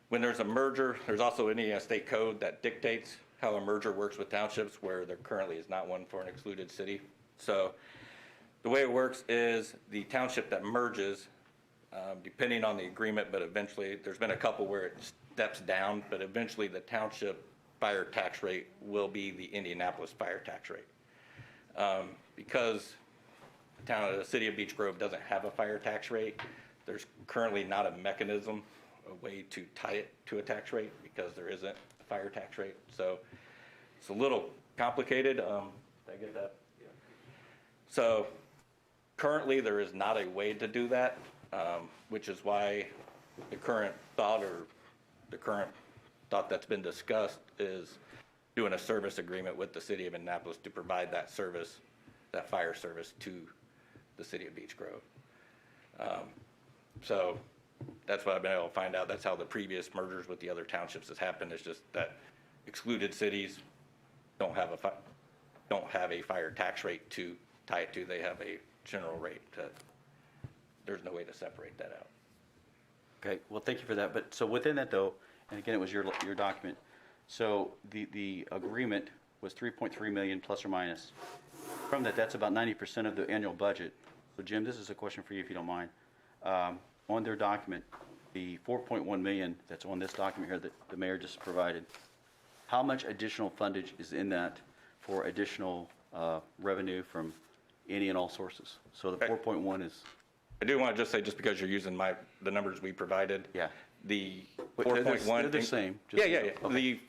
A: when there's a merger, there's also any state code that dictates how a merger works with townships, where there currently is not one for an excluded city. So the way it works is the township that merges, depending on the agreement, but eventually, there's been a couple where it steps down, but eventually the township fire tax rate will be the Indianapolis fire tax rate. Because the city of Beech Grove doesn't have a fire tax rate, there's currently not a mechanism, a way to tie it to a tax rate, because there isn't a fire tax rate. So it's a little complicated. Did I get that? So currently, there is not a way to do that, which is why the current thought that's been discussed is doing a service agreement with the city of Annapolis to provide that service, that fire service to the city of Beech Grove. So that's what I've been able to find out. That's how the previous mergers with the other townships has happened. It's just that excluded cities don't have a fire tax rate to tie it to. They have a general rate. There's no way to separate that out.
K: Okay, well, thank you for that. But so within that though, and again, it was your document. So the agreement was 3.3 million plus or minus. From that, that's about 90% of the annual budget. So Jim, this is a question for you if you don't mind. On their document, the 4.1 million that's on this document here that the mayor just provided, how much additional fundage is in that for additional revenue from any and all sources? So the 4.1 is,
A: I do want to just say, just because you're using the numbers we provided.
K: yeah.
A: The
K: But
A: 4.1.
K: they're the same.
A: Yeah.
K: Okay.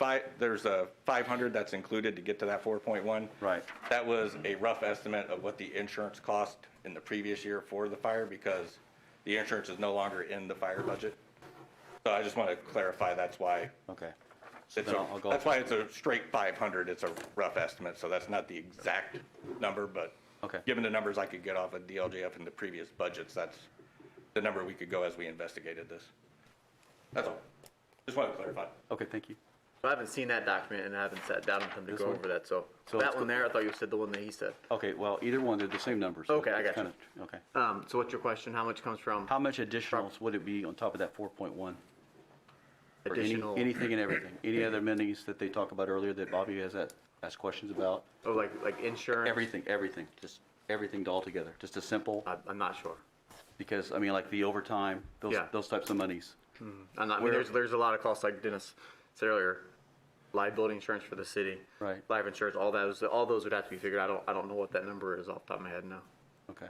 A: There's a 500 that's included to get to that 4.1.
K: Right.
A: That was a rough estimate of what the insurance cost in the previous year for the fire, because the insurance is no longer in the fire budget. So I just want to clarify, that's why.
K: Okay. So
A: It's
K: then I'll go.
A: that's why it's a straight 500. It's a rough estimate, so that's not the exact number, but
K: Okay.
A: given the numbers I could get off of DLJF in the previous budgets, that's the number we could go as we investigated this. That's all. Just wanted to clarify.
K: Okay, thank you.
L: I haven't seen that document and I haven't sat down with him to
K: This
L: go
K: one?
L: over that, so
K: So
L: that
K: let's
L: one
K: go-
L: there, I thought you said the one that he said.
K: Okay, well, either one, they're the same numbers. so
L: Okay, I
K: it's
L: got you.
K: kinda- Okay.
L: So what's your question? How much comes from
K: How much additionals would it be on top of that 4.1? For
L: additional?
K: anything and everything? Any other amenities that they talked about earlier that Bobby has asked questions about?
L: Oh, like insurance?
K: Everything, just everything all together, just a simple,
L: I'm not sure.
K: because, I mean, like the overtime,
L: Yeah.
K: those types of monies.
L: I mean, there's a lot of costs, like Dennis said earlier, liability insurance for the city.
K: Right.
L: Life insurance, all those would have to be figured. I don't know what that number is off the top of my head now.
K: Okay.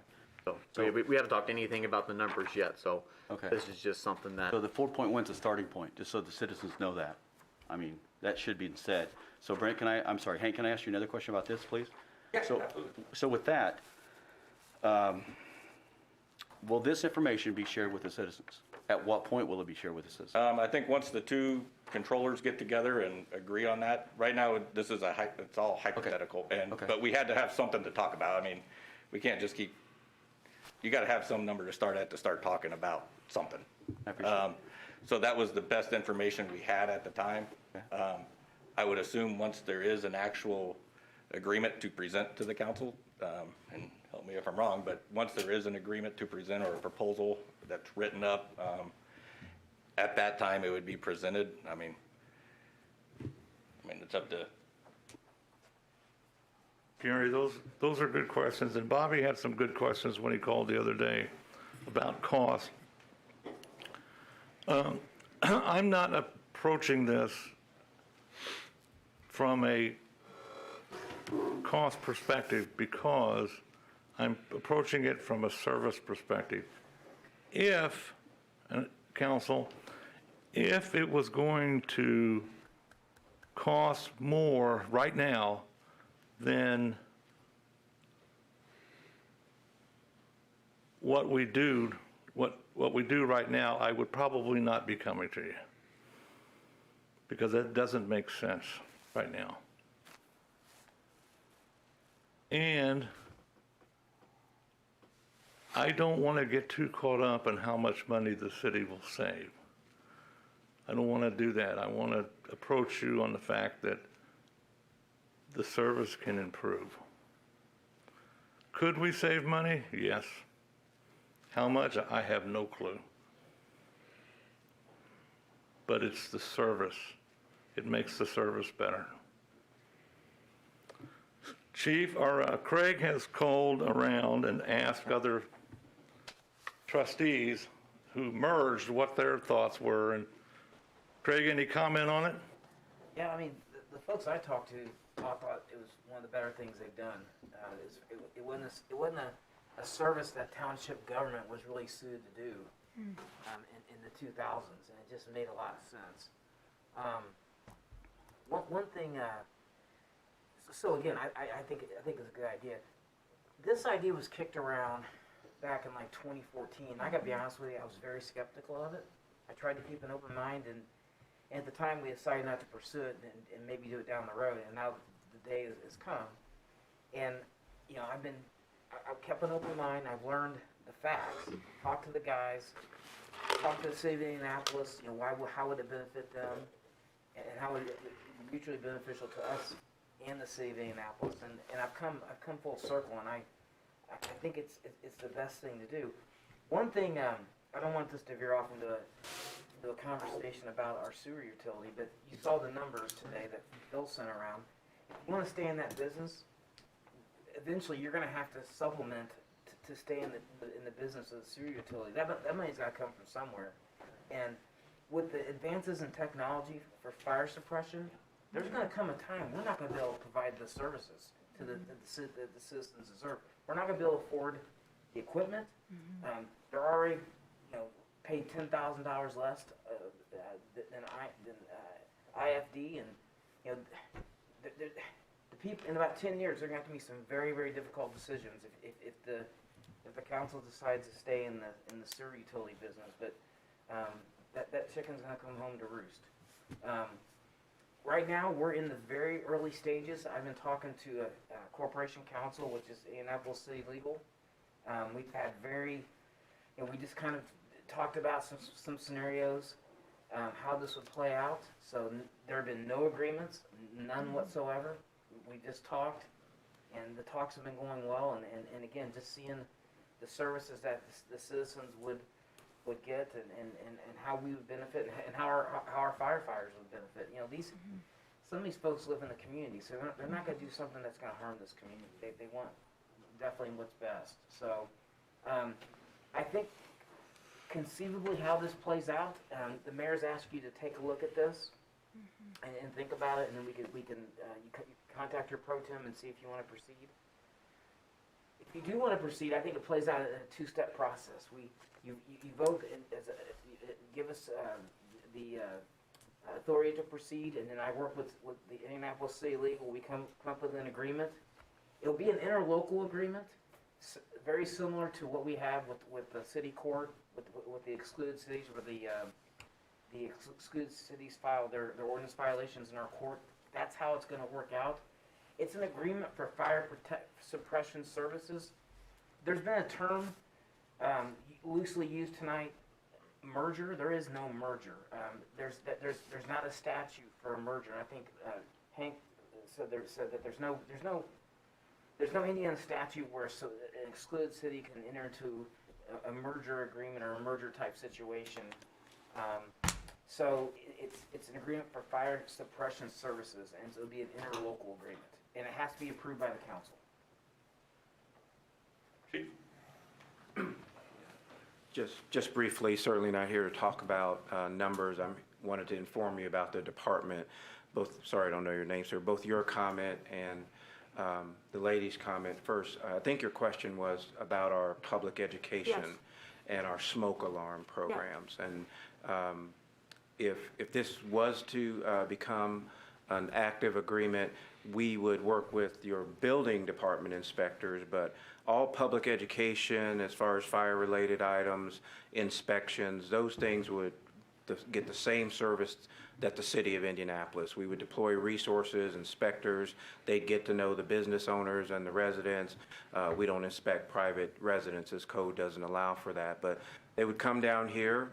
L: So we haven't talked anything about the numbers yet, so
K: Okay.
L: this is just something that,
K: So the 4.1 is a starting point, just so the citizens know that. I mean, that should be said. So Brent, I'm sorry, Hank, can I ask you another question about this, please?
A: Yeah,
K: So-
A: absolutely.
K: So with that, will this information be shared with the citizens? At what point will it be shared with the citizens?
A: I think once the two controllers get together and agree on that, right now, this is it's all hypothetical.
K: Okay.
A: But we had to have something to talk about. I mean, we can't just you got to have some number to start talking about something.
K: I appreciate it.
A: So that was the best information we had at the time. I would assume once there is an actual agreement to present to the council, and help me if I'm wrong, but once there is an agreement to present or a proposal that's written up, at that time it would be presented. I mean, it's up to.
B: Gary, those are good questions, and Bobby had some good questions when he called the other day about cost. I'm not approaching this from a cost perspective because I'm approaching it from a service perspective. If, council, if it was going to cost more right now than what we do right now, I would probably not be coming to you, because that doesn't make sense right now. And I don't want to get too caught up in how much money the city will save. I don't want to do that. I want to approach you on the fact that the service can improve. Could we save money? Yes. How much? I have no clue. But it's the service. It makes the service better. Chief, Craig has called around and asked other trustees who merged what their thoughts were. And Craig, any comment on it?
M: Yeah, I mean, the folks I talked to thought it was one of the better things they've done. It wasn't a service that township government was really suited to do in the 2000s, and it just made a lot of sense. One thing, So again, I think it's a good idea. This idea was kicked around back in like 2014. I gotta be honest with you, I was very skeptical of it. I tried to keep an open mind, and at the time we decided not to pursue it and maybe do it down the road. And now the day has come, and you know, I've kept an open mind. I've learned the facts, talked to the guys, talked to the city of Indianapolis. You know, how would it benefit them, and how would it be mutually beneficial to us and the city of Indianapolis? And I've come full circle, and I think it's the best thing to do. One thing, I don't want this to veer off into a conversation about our sewer utility, but you saw the numbers today that Bill sent around. If you want to stay in that business, eventually you're going to have to supplement to stay in the business of the sewer utility. That money's got to come from somewhere. And with the advances in technology for fire suppression, there's going to come a time we're not going to be able to provide the services to the citizens deserve. We're not going to be able to afford the equipment. They're already, you know, paid $10,000 less than IFD, and you know, the people in about 10 years, they're going to have to make some very, very difficult decisions if the council decides to stay in the sewer utility business. But that chicken's going to come home to roost. Right now, we're in the very early stages. I've been talking to a corporation counsel, which is Indianapolis City Legal. We've had we just kind of talked about some scenarios, how this would play out. So there have been no agreements, none whatsoever. We just talked, and the talks have been going well. And again, just seeing the services that the citizens would get, and how we would benefit, and how our firefighters would benefit. You know, some of these folks live in the community, so they're not going to do something that's going to harm this community. They want definitely what's best. So I think conceivably how this plays out, the mayor's asked you to take a look at this and think about it, and then we can contact your pro tem and see if you want to proceed. If you do want to proceed, I think it plays out in a two-step process. You vote give us the authority to proceed, and then I work with the Indianapolis City Legal. We come up with an agreement. It'll be an interlocal agreement, very similar to what we have with the city court, with the excluded cities, where the excluded cities file their ordinance violations in our court. That's how it's going to work out. It's an agreement for fire suppression services. There's been a term loosely used tonight, merger. There is no merger. There's not a statute for a merger. I think Hank said that there's no Indiana statute where an excluded city can enter into a merger agreement or a merger type situation. So it's an agreement for fire suppression services, and so it'll be an interlocal agreement, and it has to be approved by the council.
N: Just briefly, certainly not here to talk about numbers. I wanted to inform you about the department. Sorry, I don't know your name, sir. Both your comment and the lady's comment. First, I think your question was about our public education and our smoke alarm programs. And if this was to become an active agreement, we would work with your building department inspectors, but all public education, as far as fire-related items, inspections, those things would get the same service that the city of Indianapolis. We would deploy resources, inspectors. They'd get to know the business owners and the residents. We don't inspect private residences. Code doesn't allow for that. But they would come down here,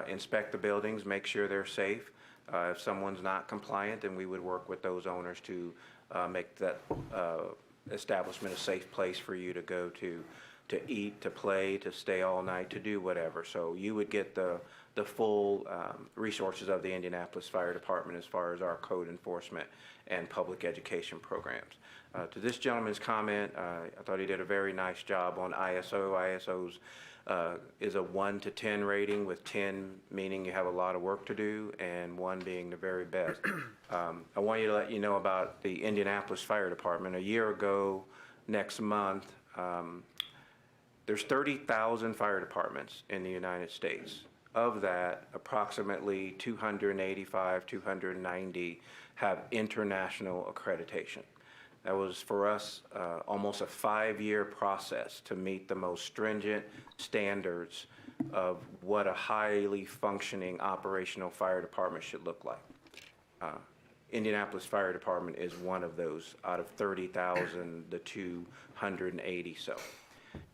N: inspect the buildings, make sure they're safe. If someone's not compliant, then we would work with those owners to make that establishment a safe place for you to go to eat, to play, to stay all night, to do whatever. So you would get the full resources of the Indianapolis Fire Department as far as our code enforcement and public education programs. To this gentleman's comment, I thought he did a very nice job on ISO. ISO's is a 1 to 10 rating, with 10 meaning you have a lot of work to do and 1 being the very best. I want you to let you know about the Indianapolis Fire Department. A year ago, next month, there's 30,000 fire departments in the United States. Of that, approximately 285, 290 have international accreditation. That was for us almost a 5-year process to meet the most stringent standards of what a highly functioning operational fire department should look like. Indianapolis Fire Department is one of those out of 30,000, the 280. So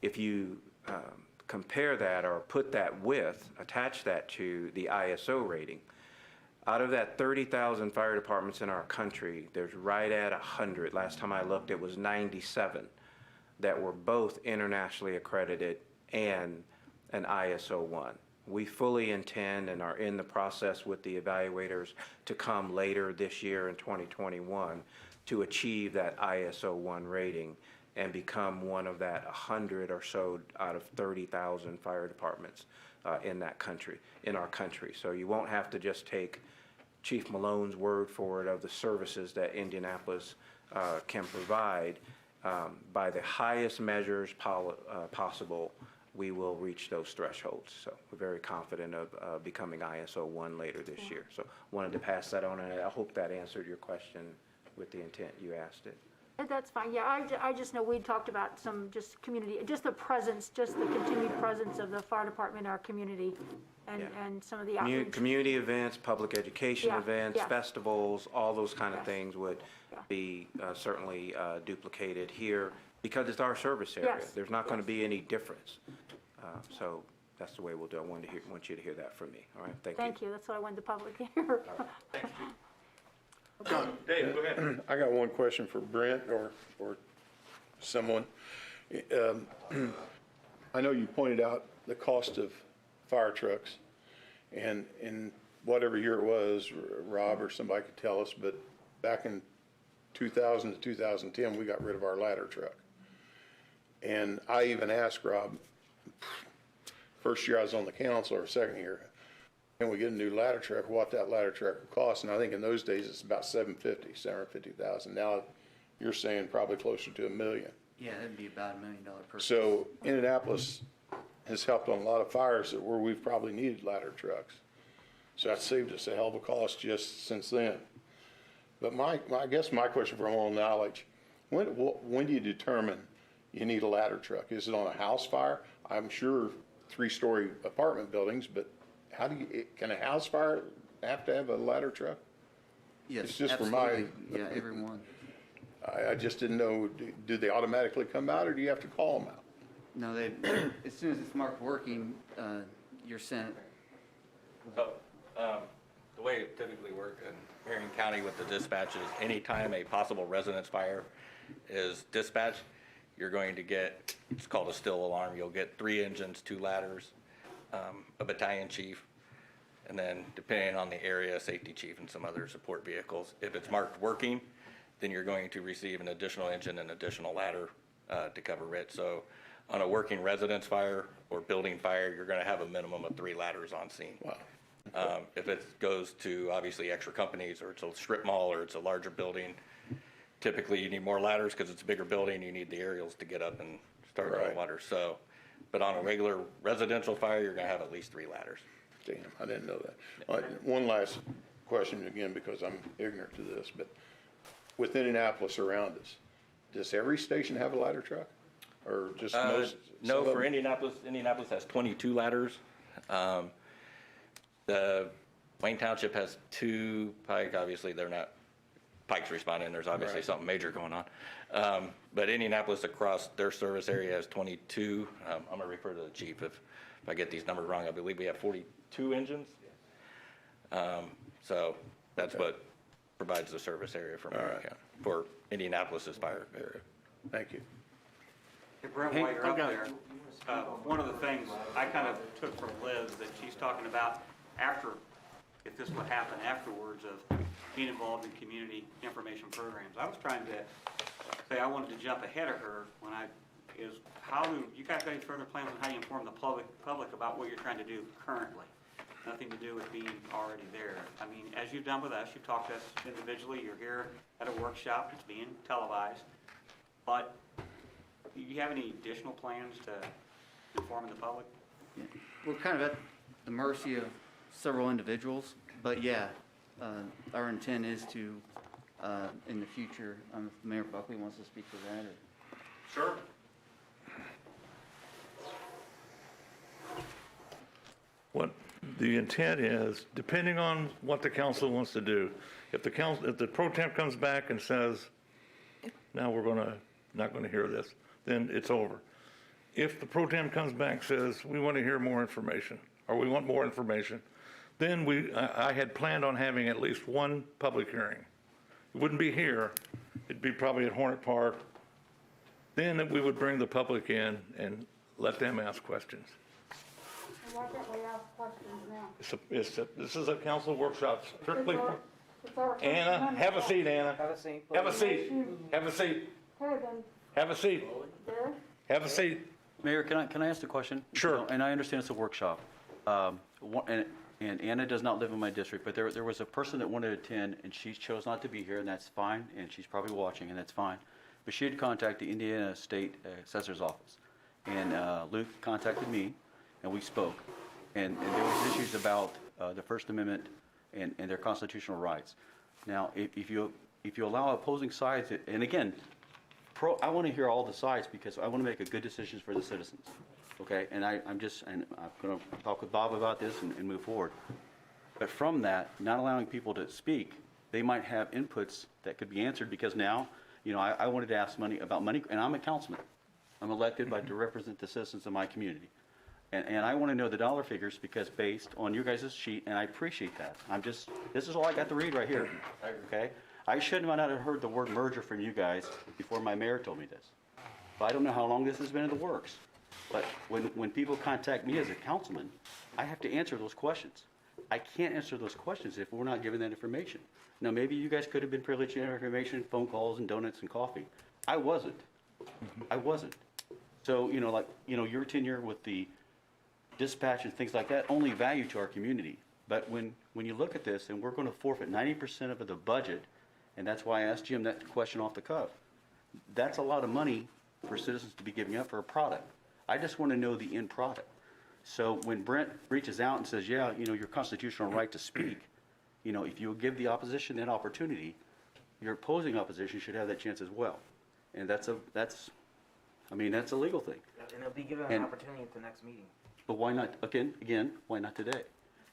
N: if you compare that or put that with, attach that to the ISO rating, out of that 30,000 fire departments in our country, there's right at 100. Last time I looked, it was 97 that were both internationally accredited and an ISO 1. We fully intend and are in the process with the evaluators to come later this year in 2021 to achieve that ISO 1 rating and become one of that 100 or so out of 30,000 fire departments in that country, in our country. So you won't have to just take Chief Malone's word for it of the services that Indianapolis can provide. By the highest measures possible, we will reach those thresholds. So we're very confident of becoming ISO 1 later this year. So wanted to pass that on, and I hope that answered your question with the intent you asked it.
J: That's fine, yeah, I just know we talked about some just community, just the presence, just the continued presence of the fire department in our community and some of the outreach.
N: Community events, public education
J: Yeah,
N: events,
J: yeah.
N: festivals, all those kind of
J: Yes.
N: things would be certainly duplicated here because it's our service area.
J: Yes.
N: There's not going to be any difference. So that's the way we'll do it. I want you to hear that from me. All right, thank you.
J: Thank you, that's what I wanted the public to hear.
B: Dave, go ahead.
I: I got one question for Brent or someone. I know you pointed out the cost of fire trucks, and in whatever year it was, Rob or somebody could tell us, but back in 2000 to 2010, we got rid of our ladder truck. And I even asked Rob, first year I was on the council or second year, can we get a new ladder truck, what that ladder truck would cost? And I think in those days it's about $750,000. Now you're saying probably closer to $1 million.
C: Yeah, that'd be about $1 million purchase.
I: So Indianapolis has helped on a lot of fires that where we've probably needed ladder trucks. So that saved us a hell of a cost just since then. But I guess my question for my own knowledge, when do you determine you need a ladder truck? Is it on a house fire? I'm sure 3-story apartment buildings, but how do you, can a house fire have to have a ladder truck?
C: Yes,
I: It's just for
C: absolutely. Yeah, everyone.
I: I just didn't know, do they automatically come out or do you have to call them out?
C: No, they, as soon as it's marked working, you're sent.
A: So, the way it typically works in Marion County with the dispatch is anytime a possible residence fire is dispatched, you're going to get, it's called a still alarm. You'll get 3 engines, 2 ladders, a battalion chief, and then depending on the area, safety chief and some other support vehicles. If it's marked working, then you're going to receive an additional engine and additional ladder to cover it. So on a working residence fire or building fire, you're going to have a minimum of 3 ladders on scene.
I: Wow.
A: If it goes to obviously extra companies or it's a strip mall or it's a larger building, typically you need more ladders because it's a bigger building. You need the aerials to get up and start
I: Right.
A: the water. So, but on a regular residential fire, you're going to have at least 3 ladders.
I: Damn, I didn't know that. One last question again, because I'm ignorant to this, but with Indianapolis around us, does every station have a ladder truck? Or just most?
A: No,
I: some of
A: for
I: them?
A: Indianapolis has 22 ladders. The Wayne Township has 2. Pike, obviously, they're not, Pike's responding, there's obviously
I: Right.
A: something major going on. But Indianapolis across their service area has 22. I'm gonna refer to the chief if I get these numbers wrong. I believe we have 42 engines. So that's what provides the service area for Marion County, for Indianapolis's fire area.
I: Thank you.
E: Hey, Brent, while you're up there, one of the things I kind of took from Liz that she's talking about after, if this would happen afterwards, of being involved in community information programs. I was trying to say I wanted to jump ahead of her when how do you guys got any further plans on how you inform the public about what you're trying to do currently? Nothing to do with being already there. I mean, as you've done with us, you've talked to us individually, you're here at a workshop, it's being televised. But do you have any additional plans to inform the public?
C: Yeah. We're kind of at the mercy of several individuals, but yeah, our intent is to in the future. If Mayor Buckley wants to speak to that, or.
B: Sure. What the intent is, depending on what the council wants to do, if the pro temp comes back and says, now not gonna hear this, then it's over. If the pro temp comes back and says, we want to hear more information, or we want more information, then I had planned on having at least one public hearing. It wouldn't be here, it'd be probably at Hornet Park. Then we would bring the public in and let them ask questions.
J: Why can't we ask questions now?
B: This is a council workshop strictly.
J: It's our first
B: Anna,
J: Amendment.
B: have a seat, Anna.
M: Have a seat,
B: Have a seat. Have a seat.
J: Okay, then,
B: Have a seat.
J: there.
B: Have a seat.
K: Mayor, can I ask a question?
B: Sure.
K: You know, and I understand it's a workshop. And Anna does not live in my district, but there was a person that wanted to attend, and she chose not to be here, and that's fine, and she's probably watching, and that's fine. But she had contacted the Indiana State Assessor's Office, and Luke contacted me, and we spoke. And there was issues about the First Amendment and their constitutional rights. Now, if you allow opposing sides, and again, I want to hear all the sides because I want to make a good decisions for the citizens, okay? And I'm going to talk with Bob about this and move forward. But from that, not allowing people to speak, they might have inputs that could be answered because now, you know, I wanted to ask about money, and I'm a councilman. I'm elected to represent the citizens of my community. And I want to know the dollar figures because based on your guys' sheet, and I appreciate that. This is all I got to read right here, okay? I should not have heard the word merger from you guys before my mayor told me this. But I don't know how long this has been in the works. But when people contact me as a councilman, I have to answer those questions. I can't answer those questions if we're not given that information. Now, maybe you guys could have been privileged to get information, phone calls and donuts and coffee. I wasn't. I wasn't. So, your tenure with the dispatch and things like that, only value to our community. But when you look at this, and we're going to forfeit 90% of the budget, and that's why I asked Jim that question off the cuff. That's a lot of money for citizens to be giving up for a product. I just want to know the end product. So when Brent reaches out and says, yeah, your constitutional right to speak, if you give the opposition that opportunity, your opposing opposition should have that chance as well. And that's a legal thing.
M: And it'll be given an opportunity at the next meeting.
K: But why not, again, why not today?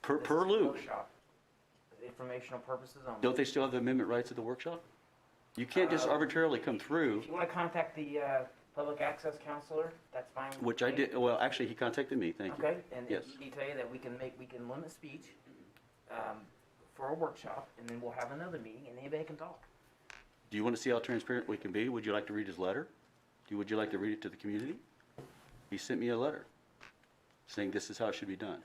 K: Per Luke.
M: Workshop. Informational purposes only.
K: Don't they still have the amendment rights at the workshop? You can't just arbitrarily come through,
M: If you want to contact the public access counselor, that's fine. with
K: which I
M: me.
K: did, well, actually, he contacted me, thank you.
M: Okay, and
K: Yes.
M: he tell you that we can limit speech for a workshop, and then we'll have another meeting, and anybody can talk.
K: Do you want to see how transparent we can be? Would you like to read his letter? Would you like to read it to the community? He sent me a letter saying this is how it should be done.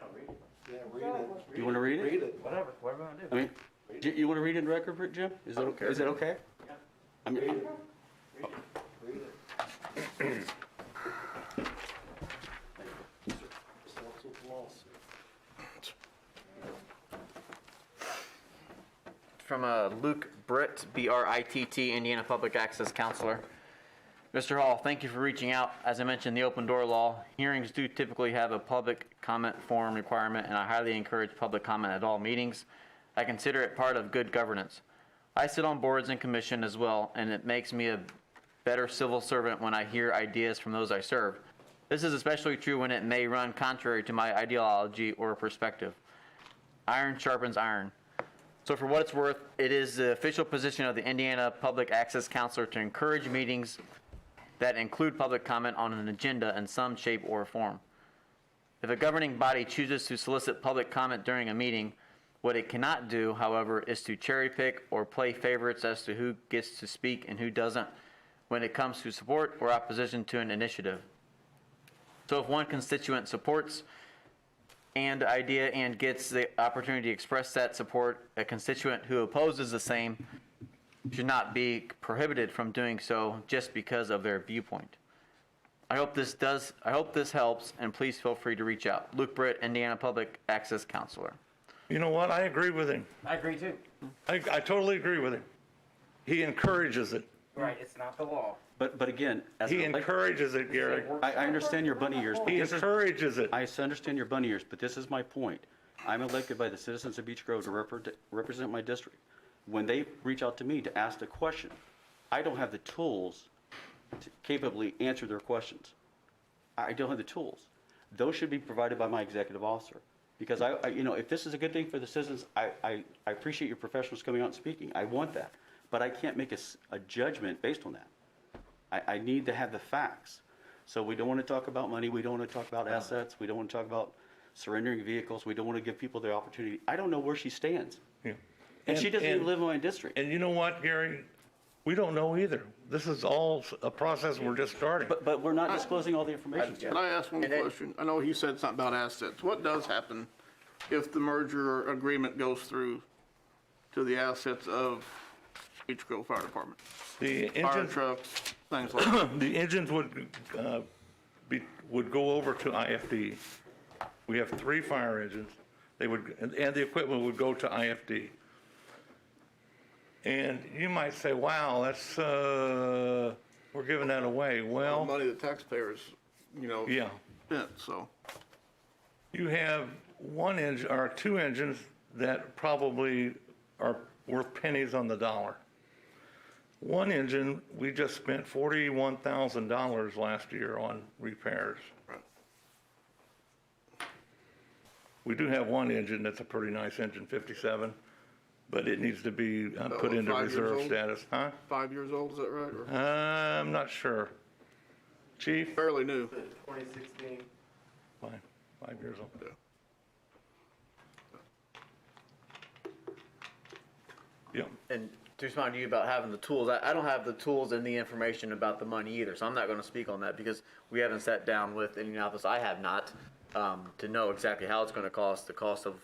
F: Yeah, read it.
K: You want to read it?
F: Read it.
M: Whatever you want to do.
K: I mean, you want to read it in record, Jim? Is that okay? Is that okay? I mean,
F: Read it.
L: From Luke Britt, B-R-I-T-T, Indiana Public Access Counselor. Mr. Hall, thank you for reaching out. As I mentioned, the open door law, hearings do typically have a public comment forum requirement, and I highly encourage public comment at all meetings. I consider it part of good governance. I sit on boards and commission as well, and it makes me a better civil servant when I hear ideas from those I serve. This is especially true when it may run contrary to my ideology or perspective. Iron sharpens iron. So for what it's worth, it is the official position of the Indiana Public Access Counselor to encourage meetings that include public comment on an agenda in some shape or form. If a governing body chooses to solicit public comment during a meeting, what it cannot do, however, is to cherry pick or play favorites as to who gets to speak and who doesn't when it comes to support or opposition to an initiative. So if one constituent supports an idea and gets the opportunity to express that support, a constituent who opposes the same should not be prohibited from doing so just because of their viewpoint. I hope this helps, and please feel free to reach out. Luke Britt, Indiana Public Access Counselor.
B: you know what? I agree with him.
M: I agree too.
B: I totally agree with him. He encourages it.
M: Right, it's not the law.
K: but again, as
B: He
K: an elect-
B: encourages it, Gary.
K: I understand your bunny ears. but
B: He
K: this is-
B: encourages it.
K: I understand your bunny ears, but this is my point. I'm elected by the citizens of Beech Grove to represent my district. when they reach out to me to ask the question, I don't have the tools to capably answer their questions. I don't have the tools. Those should be provided by my executive officer. Because if this is a good thing for the citizens, I appreciate your professionals coming out and speaking. I want that. But I can't make a judgment based on that. I need to have the facts. So we don't want to talk about money. We don't want to talk about assets. We don't want to talk about surrendering vehicles. We don't want to give people the opportunity. I don't know where she stands.
B: Yeah.
K: And she doesn't even live in my district.
B: And you know what, Gary? We don't know either. This is all a process we're just starting.
K: But we're not disclosing all the information.
F: Can I ask one question? I know he said something about assets. What does happen if the merger agreement goes through to the assets of Beech Grove Fire Department?
B: The
F: Fire
B: engines,
F: trucks, things like that.
B: the engines would go over to IFD. We have 3 fire engines. They would, and the equipment would go to IFD. And you might say, wow, that's, we're giving that away. Well,
F: Money the taxpayers,
B: yeah.
F: spent, so.
B: You have 1 engine, or 2 engines that probably are worth pennies on the dollar. 1 engine, we just spent $41,000 last year on repairs.
F: Right.
B: We do have 1 engine that's a pretty nice engine, 57, but it needs to be put into
F: 5 years
B: reserve
F: old?
B: status. Huh?
F: 5 years old, is that right? Or
B: I'm not sure. Chief?
F: fairly new.
D: 2016.
B: 5 years old.
F: Yeah.
B: Yeah.
L: And to respond to you about having the tools, I don't have the tools and the information about the money either, so I'm not going to speak on that because we haven't sat down with Indianapolis. I have not, to know exactly how it's going to cost, the cost of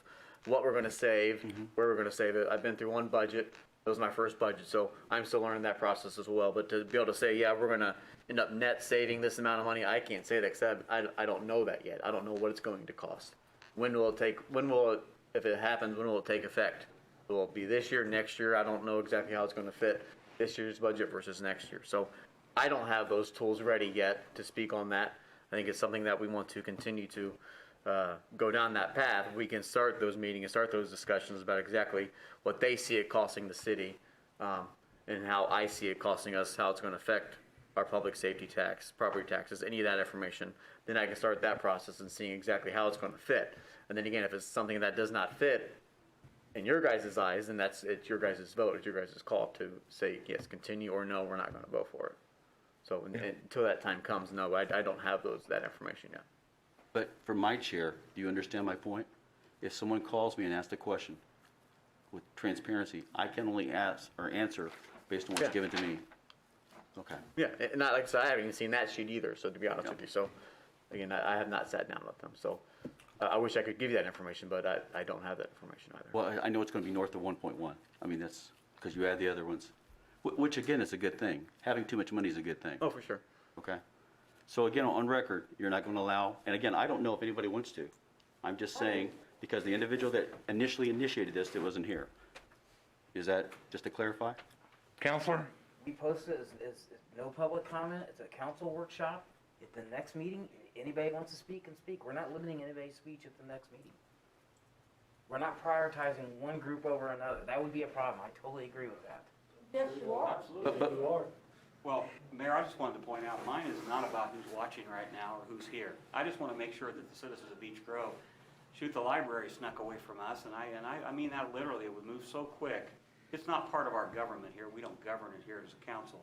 L: what we're going to save, where we're going to save it. I've been through 1 budget. It was my first budget, so I'm still learning that process as well. But to be able to say, yeah, we're going to end up net saving this amount of money, I can't say that because I don't know that yet. I don't know what it's going to cost. When will it, if it happens, when will it take effect? Will it be this year, next year? I don't know exactly how it's going to fit this year's budget versus next year. So I don't have those tools ready yet to speak on that. I think it's something that we want to continue to go down that path. We can start those meetings and start those discussions about exactly what they see it costing the city and how I see it costing us, how it's going to affect our public safety tax, property taxes, any of that information. Then I can start that process and seeing exactly how it's going to fit. And then again, if it's something that does not fit in your guys' eyes, then it's your guys' vote, it's your guys' call to say, yes, continue, or no, we're not going to vote for it. So until that time comes, no, I don't have that information yet.
K: But for my chair, do you understand my point? If someone calls me and asks a question with transparency, I can only ask or answer based on what's given to me. Okay.
L: Yeah, and not like I said, I haven't even seen that sheet either, so to be honest with you. So again, I have not sat down with them. So I wish I could give you that information, but I don't have that information either.
K: Well, I know it's going to be north of 1.1. I mean, that's because you add the other ones, which again is a good thing. Having too much money is a good thing.
L: Oh, for sure.
K: Okay. So again, on record, you're not going to allow, and again, I don't know if anybody wants to. I'm just saying, because the individual that initially initiated this, it wasn't here. Is that, just to clarify?
B: Counselor?
M: We post it as no public comment. It's a council workshop. At the next meeting, anybody wants to speak can speak. We're not limiting anybody's speech at the next meeting. We're not prioritizing one group over another. That would be a problem. I totally agree with that.
J: Yes, you are.
K: But
E: Well, Mayor, I just wanted to point out, mine is not about who's watching right now or who's here. I just want to make sure that the citizens of Beech Grove, shoot, the library snuck away from us, and I mean that literally. It would move so quick. It's not part of our government here. We don't govern it here as a council.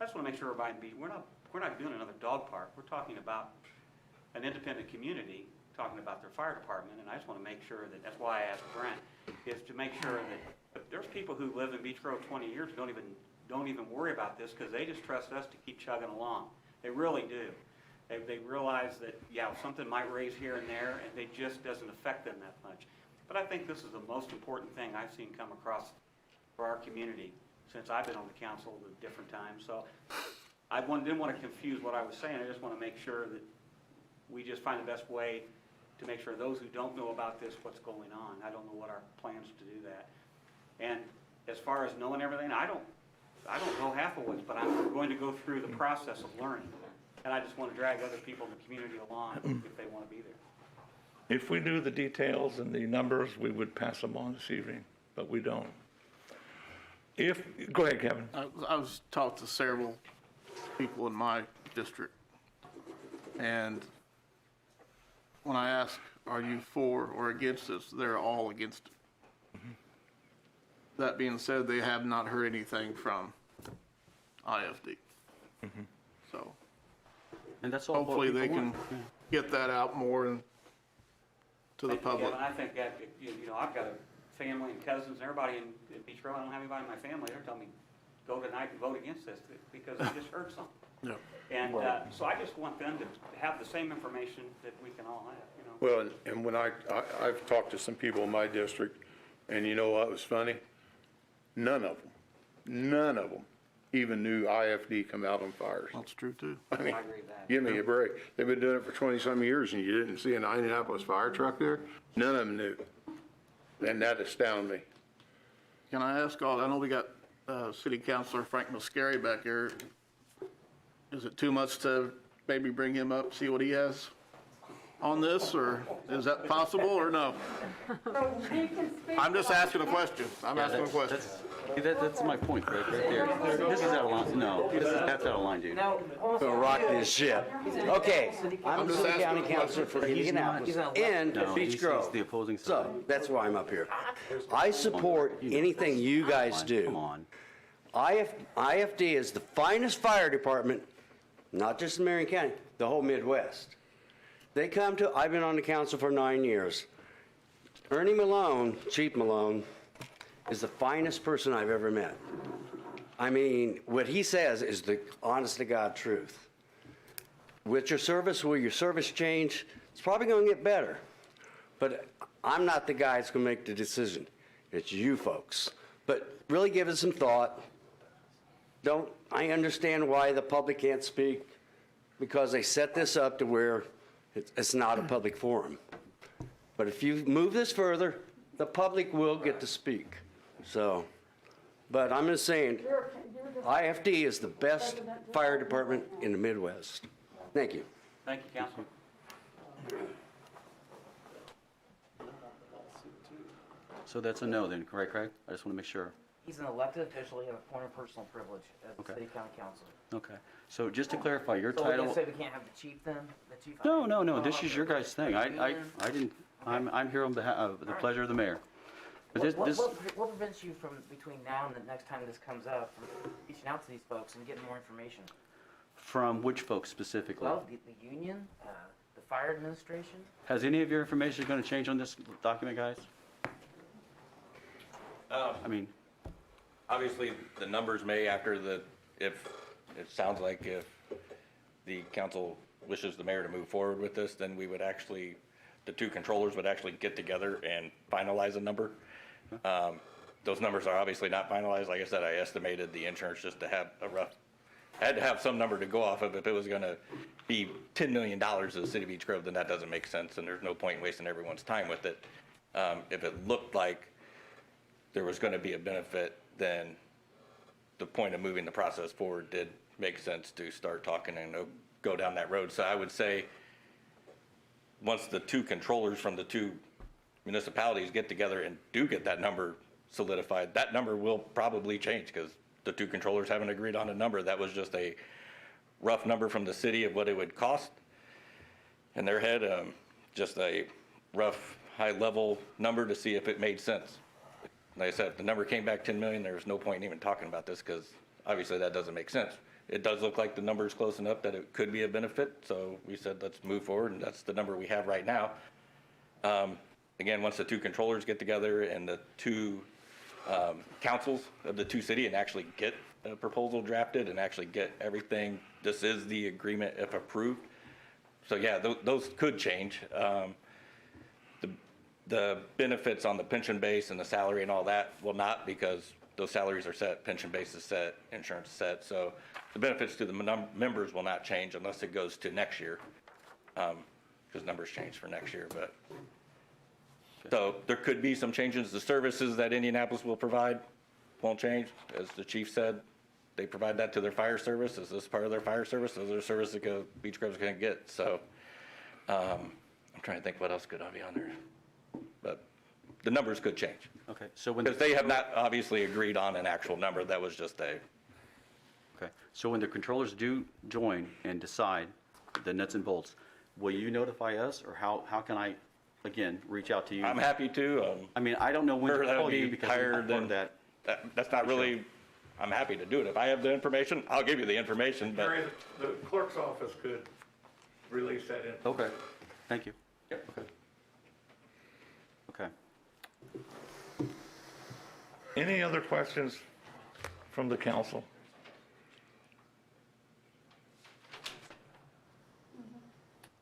E: I just want to make sure everybody, we're not doing another dog park. We're talking about an independent community, talking about their fire department, and I just want to make sure that's why I asked Brent, is to make sure that if there's people who live in Beech Grove 20 years don't even worry about this because they just trust us to keep chugging along. They really do. They realize that, yeah, something might raise here and there, and it just doesn't affect them that much. But I think this is the most important thing I've seen come across for our community since I've been on the council at different times. So I didn't want to confuse what I was saying. I just want to make sure that we just find the best way to make sure those who don't know about this, what's going on. I don't know what our plans to do that. And as far as knowing everything, I don't know half of what's, but I'm going to go through the process of learning. And I just want to drag other people in the community along if they want to be there.
B: If we knew the details and the numbers, we would pass them on this evening, but we don't. Go ahead, Kevin.
F: I was talked to several people in my district, and when I ask, are you for or against this, they're all against it. That being said, they have not heard anything from IFD. So
K: And that's all.
F: hopefully they can get that out more and to the
E: Thank you,
F: public.
E: Kevin. I think that, you know, I've got a family and cousins and everybody in Beech Grove. I don't have anybody in my family. They're telling me, go tonight and vote against this because I just heard something.
F: Yeah.
E: And so I just want them to have the same information that we can all have, you know.
I: Well, and when I've talked to some people in my district, and you know what was funny? None of them even knew IFD come out on fires.
F: That's true too.
I: I mean,
E: I agree with that.
I: give me a break. They've been doing it for 20-some years, and you didn't see an Indianapolis fire truck there? None of them knew. And that astounded me.
F: Can I ask all, I know we got City Councilor Frank Muscari back here. Is it too much to maybe bring him up, see what he has on this, or is that possible, or no? I'm just asking a question. I'm asking a question.
K: That's my point, Craig, right there. This is out of line, no, that's out of line, dude.
M: Now, also.
O: Gonna rock this ship. Okay, I'm the
F: just
O: city county
F: asking a
O: councilor for Indianapolis and
K: No,
O: Beech
K: he's
O: Grove.
K: the opposing side.
O: So, that's why I'm up here. I support anything you guys
K: Come
O: do.
K: on.
O: IFD is the finest fire department, not just in Marion County, the whole Midwest. They come to, I've been on the council for 9 years. Ernie Malone, Chief Malone, is the finest person I've ever met. I mean, what he says is the honest to God truth. With your service, will your service change? It's probably gonna get better. But I'm not the guy that's gonna make the decision. It's you folks. But really give it some thought. I understand why the public can't speak, because they set this up to where it's not a public forum. But if you move this further, the public will get to speak. So, but I'm just saying, IFD is the best fire department in the Midwest. Thank you.
E: Thank you, Councilman.
K: So that's a no then, correct, Craig? I just want to make sure.
M: He's an elected official, he has a point of personal privilege as
K: Okay.
M: the city county councilor.
K: Okay. So just to clarify, your
M: So we're gonna
K: title.
M: say we can't have the chief then? The chief?
K: No, this is your guys' thing. I didn't, I'm here on behalf of the pleasure of the mayor. But this,
M: What prevents you from, between now and the next time this comes up, from reaching out to these folks and getting more information?
K: from which folks specifically?
M: Well, the union, the fire administration?
K: Has any of your information going to change on this document, guys? I mean,
A: Obviously, the numbers may if it sounds like if the council wishes the mayor to move forward with this, then we would actually, the two controllers would actually get together and finalize a number. Those numbers are obviously not finalized. Like I said, I estimated the insurance just to have I had to have some number to go off of. If it was gonna be $10 million to the city of Beech Grove, then that doesn't make sense, and there's no point in wasting everyone's time with it. If it looked like there was gonna be a benefit, then the point of moving the process forward did make sense to start talking and go down that road. So I would say, once the two controllers from the two municipalities get together and do get that number solidified, that number will probably change, because the two controllers haven't agreed on a number. That was just a rough number from the city of what it would cost in their head, just a rough, high-level number to see if it made sense. Like I said, if the number came back 10 million, there's no point in even talking about this, because obviously that doesn't make sense. It does look like the number's close enough that it could be a benefit, so we said, let's move forward, and that's the number we have right now. Again, once the two controllers get together and the two councils of the two city and actually get a proposal drafted and actually get everything, this is the agreement if approved. So yeah, those could change. The benefits on the pension base and the salary and all that will not, because those salaries are set, pension base is set, insurance is set. So the benefits to the members will not change unless it goes to next year, because numbers change for next year. But so there could be some changes. The services that Indianapolis will provide won't change. As the chief said, they provide that to their fire service. Is this part of their fire service? Those are services that Beech Grove's going to get. So I'm trying to think what else could I be on there. But the numbers could change.
K: Okay, so when.
A: Because they have not obviously agreed on an actual number, that was just a,
K: Okay, so when the controllers do join and decide the nuts and bolts, will you notify us, or how can I, again, reach out to you?
A: I'm happy to.
K: I mean, I don't know when
A: Sure,
K: to
A: that
K: call
A: would
K: you
A: be
K: because I'm
A: higher
K: not part
A: than
K: of that.
A: That's not really, I'm happy to do it. If I have the information, I'll give you the information, but.
B: Jerry, the clerk's office could release that info.
K: Okay, thank you. Okay. Okay.
B: Any other questions from the council?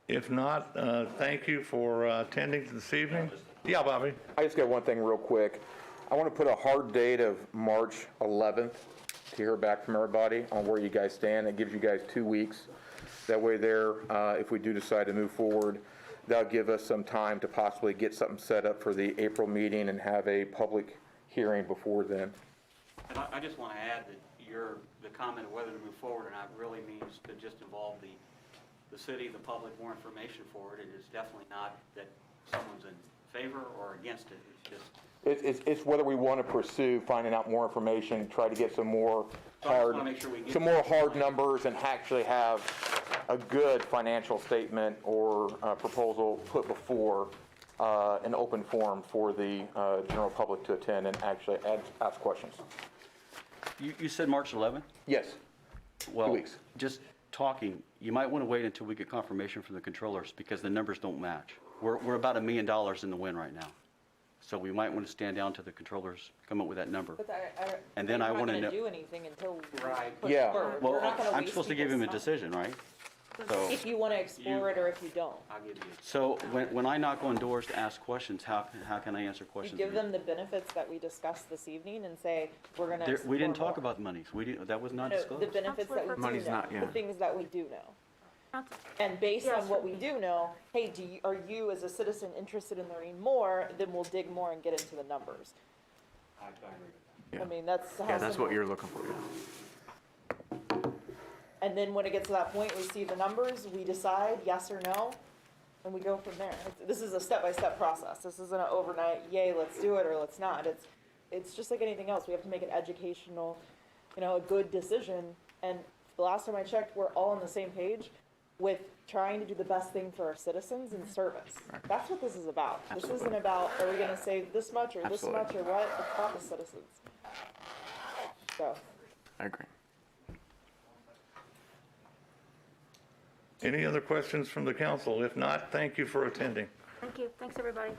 B: If not, thank you for attending this evening. Yeah, Bobby?
H: I just got one thing real quick. I want to put a hard date of March 11th to hear back from everybody on where you guys stand. It gives you guys 2 weeks. That way there, if we do decide to move forward, that'll give us some time to possibly get something set up for the April meeting and have a public hearing before then.
E: And I just want to add that the comment of whether to move forward or not really means to just involve the city, the public, more information for it. It is definitely not that someone's in favor or against it. It's just.
H: It's whether we want to pursue finding out more information, try to get some more
E: So I just
H: hard,
E: wanna make sure we get
H: some more hard numbers and actually have a good financial statement or proposal put before an open forum for the general public to attend and actually ask questions.
K: You said March 11th?
H: Yes.
K: Well,
H: 2 weeks.
K: just talking, you might want to wait until we get confirmation from the controllers because the numbers don't match. We're about $1 million in the win right now. So we might want to stand down to the controllers, come up with that number.
G: But
K: And then I want to know.
G: We're not gonna do anything until we
E: Right.
G: put
H: Yeah.
G: it forward.
K: Well,
G: We're not gonna
K: I'm
G: waste
K: supposed to give him a
G: people's
K: decision, right?
G: time.
K: So,
G: If you wanna explore it or if you don't.
E: I'll give you.
K: so when I knock on doors to ask questions, how can I answer
G: You
K: questions?
G: give them the benefits that we discussed this evening and say, we're gonna
K: We
G: explore
K: didn't talk
G: more.
K: about the monies. That was not
G: No,
K: disclosed.
G: the benefits that we do
L: Money's
G: know,
L: not, yeah.
G: the things that we do know.
J: Council-
G: And based
J: Yes.
G: on what we do know, hey, are you as a citizen interested in learning more? Then we'll dig more and get into the numbers.
E: I agree with that.
G: I mean, that's how
L: Yeah, that's
G: simple-
L: what you're looking for.
G: And then when it gets to that point, we see the numbers, we decide yes or no, and we go from there. This is a step-by-step process. This isn't an overnight, yay, let's do it or let's not. It's just like anything else. We have to make an educational, a good decision. And the last time I checked, we're all on the same page with trying to do the best thing for our citizens and service. That's what this is about. This isn't about, are we gonna save this much or this
L: Absolutely.
G: much or what? It's about the citizens. So.
L: I agree.
B: Any other questions from the council? If not, thank you for attending.
J: Thank you. Thanks, everybody.